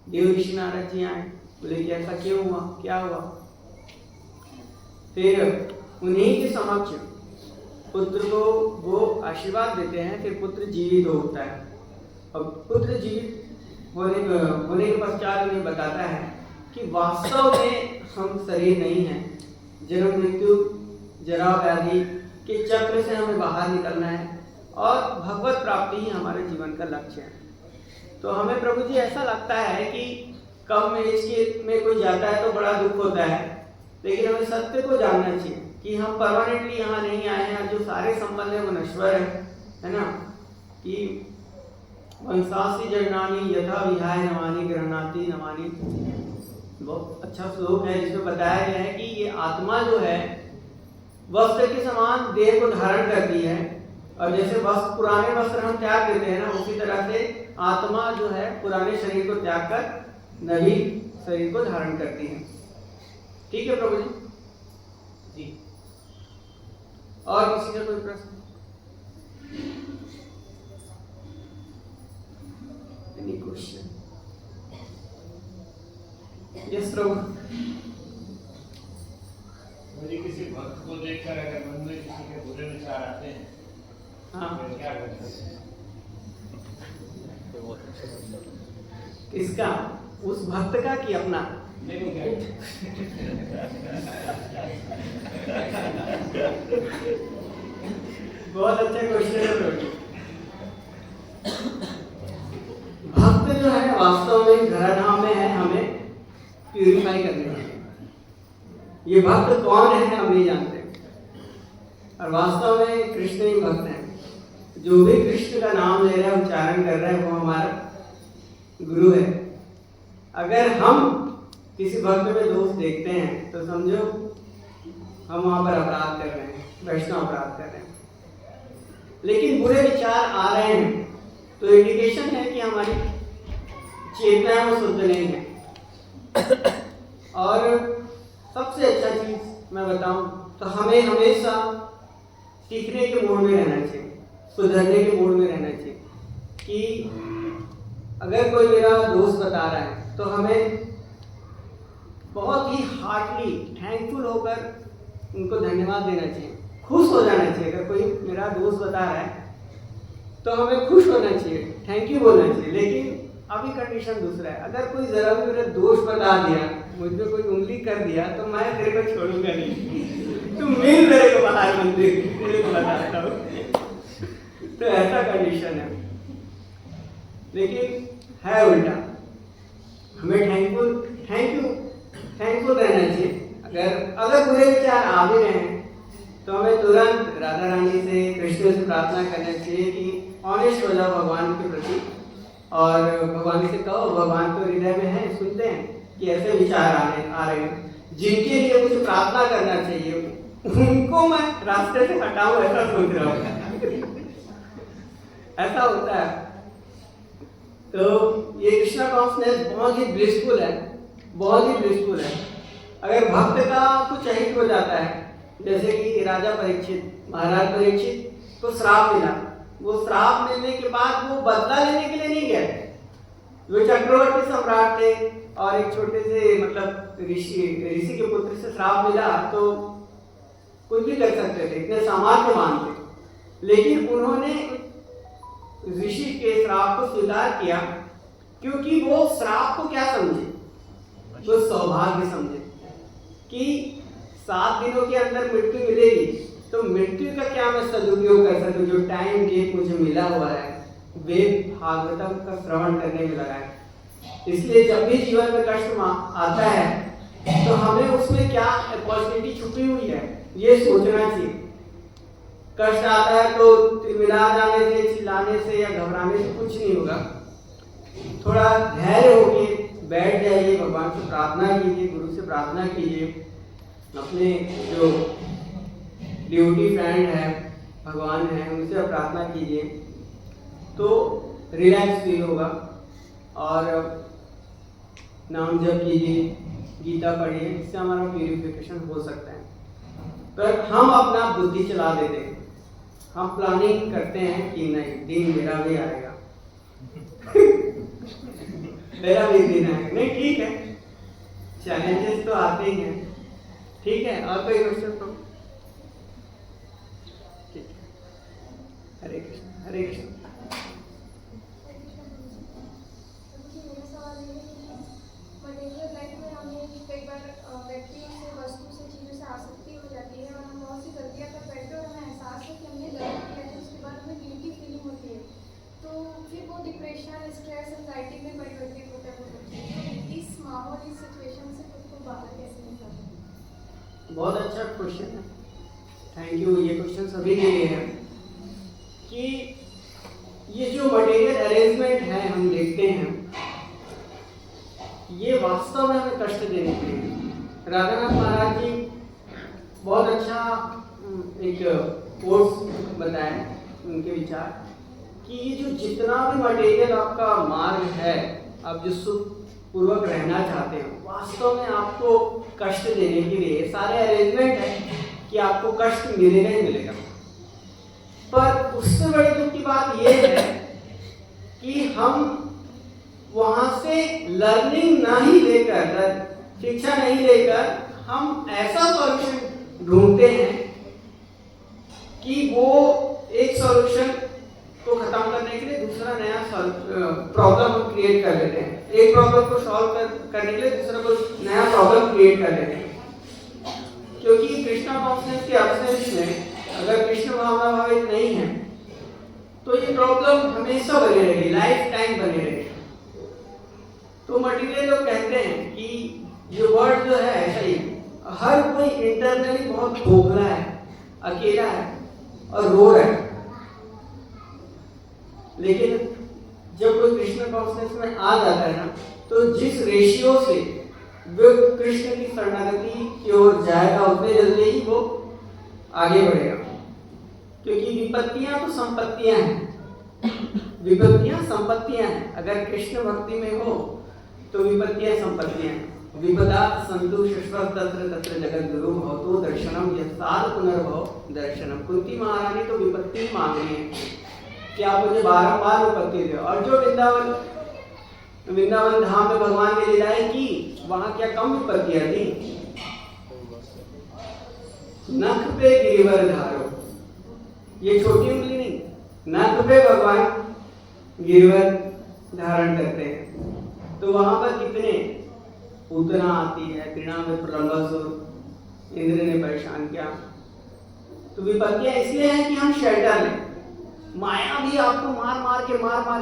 देव ऋषि नारद जी आए, बोले कि ऐसा क्यों हुआ, क्या हुआ। फिर उन्हीं के समक्ष पुत्र को वो आशीर्वाद देते हैं, फिर पुत्र जीवित होता है। अब पुत्र जीवित होने के पश्चात उन्हें बताता है कि वास्तव में हम शरीर नहीं है, जन्म मृत्यु जरा व्याधि के चक्र से हमें बाहर निकलना है और भगवत प्राप्ति ही हमारे जीवन का लक्ष्य है। तो हमें प्रभु जी ऐसा लगता है कि कम एज के में कोई जाता है तो बड़ा दुख होता है, लेकिन हमें सत्य को जानना चाहिए कि हम परमानेंटली यहाँ नहीं आए हैं। जो सारे संबंध है वो नश्वर है ना। कि वंशासी जरनानी यथा विहाय नमानि गृहणाति नमानि, बहुत अच्छा श्लोक है जिसमें बताया गया है कि ये आत्मा जो है वस्त्र के समान देह को धारण करती है, और जैसे पुराने वस्त्र हम त्याग देते हैं ना, उसी तरह से आत्मा जो है पुराने शरीर को त्याग कर नवीन शरीर को धारण करती है। ठीक है प्रभु जी। और किसी का कोई प्रश्न? Any question? Yes प्रभु। मुझे किसी भक्त को देखकर अगर मन में किसी के बुरे विचार आते हैं, हाँ, तो क्या करना है? किसका? उस भक्त का कि अपना? नहीं क्या बहुत अच्छा क्वेश्चन है प्रभु। भक्त जो है वास्तव में धराधाम में है, हमें प्यूरिफाई करने वाले। ये भक्त कौन है हम नहीं जानते, और वास्तव में कृष्ण ही भक्त हैं। जो भी कृष्ण का नाम ले रहा है, उच्चारण कर रहा है, वो हमारा गुरु है। अगर हम किसी भक्त में दोष देखते हैं तो समझो हम वहां पर अपराध कर रहे हैं, वैष्णव अपराध कर रहे हैं। लेकिन बुरे विचार आ रहे हैं तो इंडिकेशन है कि हमारी चेतना वो शुद्ध नहीं है। और सबसे अच्छा चीज मैं बताऊं तो हमें हमेशा सीखने के मोड में रहना चाहिए, सुधरने के मोड में रहना चाहिए। कि अगर कोई मेरा दोस्त बता रहा है तो हमें बहुत ही हार्टली थैंकफुल होकर उनको धन्यवाद देना चाहिए, खुश हो जाना चाहिए। अगर कोई मेरा दोस्त बता रहा है तो हमें खुश होना चाहिए, थैंक यू बोलना चाहिए। लेकिन अभी कंडीशन दूसरा है, अगर कोई जरा भी मेरा दोष बता दिया, मुझ पे कोई उंगली कर दिया, तो मैं तेरे को छोड़ूंगा नहीं, तू मिल मेरे को बाहर मंदिर, तेरे को बताता हूँ। तो ऐसा कंडीशन है। लेकिन है उल्टा, हमें थैंकफुल रहना चाहिए। अगर बुरे विचार आ भी रहे हैं तो हमें तुरंत राधा रानी से, कृष्ण से प्रार्थना करना चाहिए कि ऑनेस्ट हो जाओ भगवान के प्रति, और भगवान से कहो, भगवान तो हृदय में है, सुनते हैं कि ऐसे विचार आ रहे हैं जिनके लिए मुझे प्रार्थना करना चाहिए, उनको मैं रास्ते से हटाऊं, ऐसा सोच रहा हूँ। ऐसा होता है। तो ये कृष्णा कॉन्शसनेस बहुत ही ब्लिसफुल है, बहुत ही ब्लिसफुल है। अगर भक्त का कुछ अहित हो जाता है, जैसे कि राजा परीक्षित, महाराज परीक्षित को श्राप मिला, वो श्राप मिलने के बाद वो बदला लेने के लिए नहीं गए। वो चक्रवर्ती सम्राट थे और एक छोटे से मतलब ऋषि के पुत्र से श्राप मिला, तो कुछ भी कर सकते थे, इतने सामर्थ्यवान थे। लेकिन उन्होंने ऋषि के श्राप को स्वीकार किया, क्योंकि वो श्राप को क्या समझे, वो सौभाग्य समझे कि 7 दिनों के अंदर मृत्यु मिलेगी, तो मृत्यु का क्या मैं सदुपयोग कर सकूं, जो टाइम गेप मुझे मिला हुआ है वेद भागवतम का श्रवण करने में लगा है। इसलिए जब भी जीवन में कष्ट आता है तो हमें उसमें क्या अपॉर्चुनिटी छुपी हुई है, ये सोचना चाहिए। कष्ट आता है तो तिलमिला जाने से, चिल्लाने से या घबराने से कुछ नहीं होगा। थोड़ा धैर्य होके बैठ जाइए, भगवान से प्रार्थना कीजिए, गुरु से प्रार्थना कीजिए, अपने जो ड्यूटी फ्रेंड है, भगवान है, उनसे प्रार्थना कीजिए, तो रिलैक्स फील होगा। और नाम जप कीजिए, गीता पढ़िए, इससे हमारा प्यूरिफिकेशन हो सकता है। पर हम अपना बुद्धि चला देते हैं, हम प्लानिंग करते हैं कि नहीं दिन मेरा भी आएगा मेरा भी दिन आएगा। नहीं ठीक है, चैलेंजेस तो आते ही हैं, ठीक है। और कोई क्वेश्चन तो ठीक है। हरे कृष्ण, हरे कृष्ण। बहुत अच्छा क्वेश्चन है, थैंक यू। ये क्वेश्चन सभी के लिए है कि ये जो मटेरियल अरेंजमेंट है हम देखते हैं, ये वास्तव में हमें कष्ट देने के लिए। राधानाथ महाराज जी बहुत अच्छा एक कोर्स बताया, उनके विचार कि ये जो जितना भी मटेरियल आपका मार्ग है, आप जो सुख पूर्वक रहना चाहते हैं, वास्तव में आपको कष्ट देने के लिए सारे अरेंजमेंट है कि आपको कष्ट मिलेगा ही मिलेगा। पर उससे बड़ी दुख की बात यह है कि हम वहां से लर्निंग नहीं लेकर, शिक्षा नहीं लेकर, हम ऐसा सॉल्यूशन ढूंढते हैं कि वो एक सॉल्यूशन को खत्म करने के लिए दूसरा नया प्रॉब्लम क्रिएट कर लेते हैं। एक प्रॉब्लम को सॉल्व करने के लिए दूसरा को नया प्रॉब्लम क्रिएट कर लेते हैं। क्योंकि कृष्णा कॉन्शसनेस के एब्सेंस में अगर कृष्ण भावना भावित नहीं है तो ये प्रॉब्लम हमेशा बनी रहेगी, लाइफ टाइम बनी रहेगी। तो मटेरियल लोग कहते हैं कि ये वर्ड जो है ऐसा ही, हर कोई इंटरनली बहुत खोखला है, अकेला है और रो रहा है। लेकिन जब कोई कृष्ण कॉन्शसनेस में आ जाता है ना, तो जिस रेशियो से वो कृष्ण की शरणागति की ओर जाएगा, उतने जल्दी ही वो आगे बढ़ेगा। क्योंकि विपत्तियां तो संपत्तियां हैं, विपत्तियां संपत्तियां हैं। अगर कृष्ण भक्ति में हो तो विपत्तियां संपत्तियां हैं। विपदा संतु शश्वत तत्र तत्र जगत गुरु भवतो दर्शनम यत्साद पुनर्भव दर्शनम। कुंती महारानी तो विपत्ति मांग रही है कि आप मुझे बारंबार विपत्ति दो। और जो वृंदावन धाम में भगवान ने लीलाएं की, वहां क्या कम विपत्तियां थी? नख पे गिरिवर धारो, ये छोटी उंगली नहीं, नंद पे भगवान गिरवर धारण करते हैं। तो वहां पर कितने पूतना आती है, तृणा में प्रलंबासुर इंद्र ने परेशान किया। तो विपत्तियां इसलिए हैं कि हम शेल्टर लें। माया भी आपको मार मार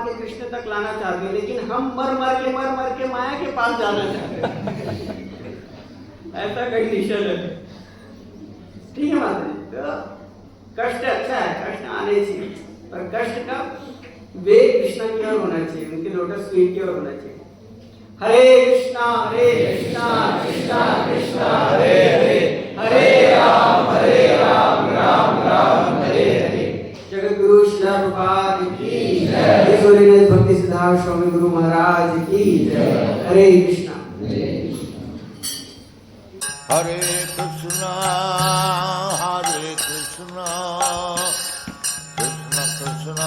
के कृष्ण तक लाना चाहती है, लेकिन हम मर के माया के पास जाना चाहते हैं। ऐसा कंडीशन है। ठीक है माता जी, तो कष्ट अच्छा है, कष्ट आने चाहिए, पर कष्ट का वे कृष्ण की ओर होना चाहिए, उनके लोटस फीट की ओर होना चाहिए। हरे कृष्णा कृष्णा कृष्णा हरे हरे, हरे राम राम राम हरे हरे। जगत गुरु श्रीला प्रभुपाद की जय, सूर्यनाथ भक्ति सिद्धार्थ स्वामी गुरु महाराज की जय। हरे कृष्णा हरे कृष्णा कृष्ण कृष्ण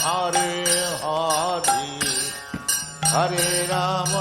हरे हरे, हरे राम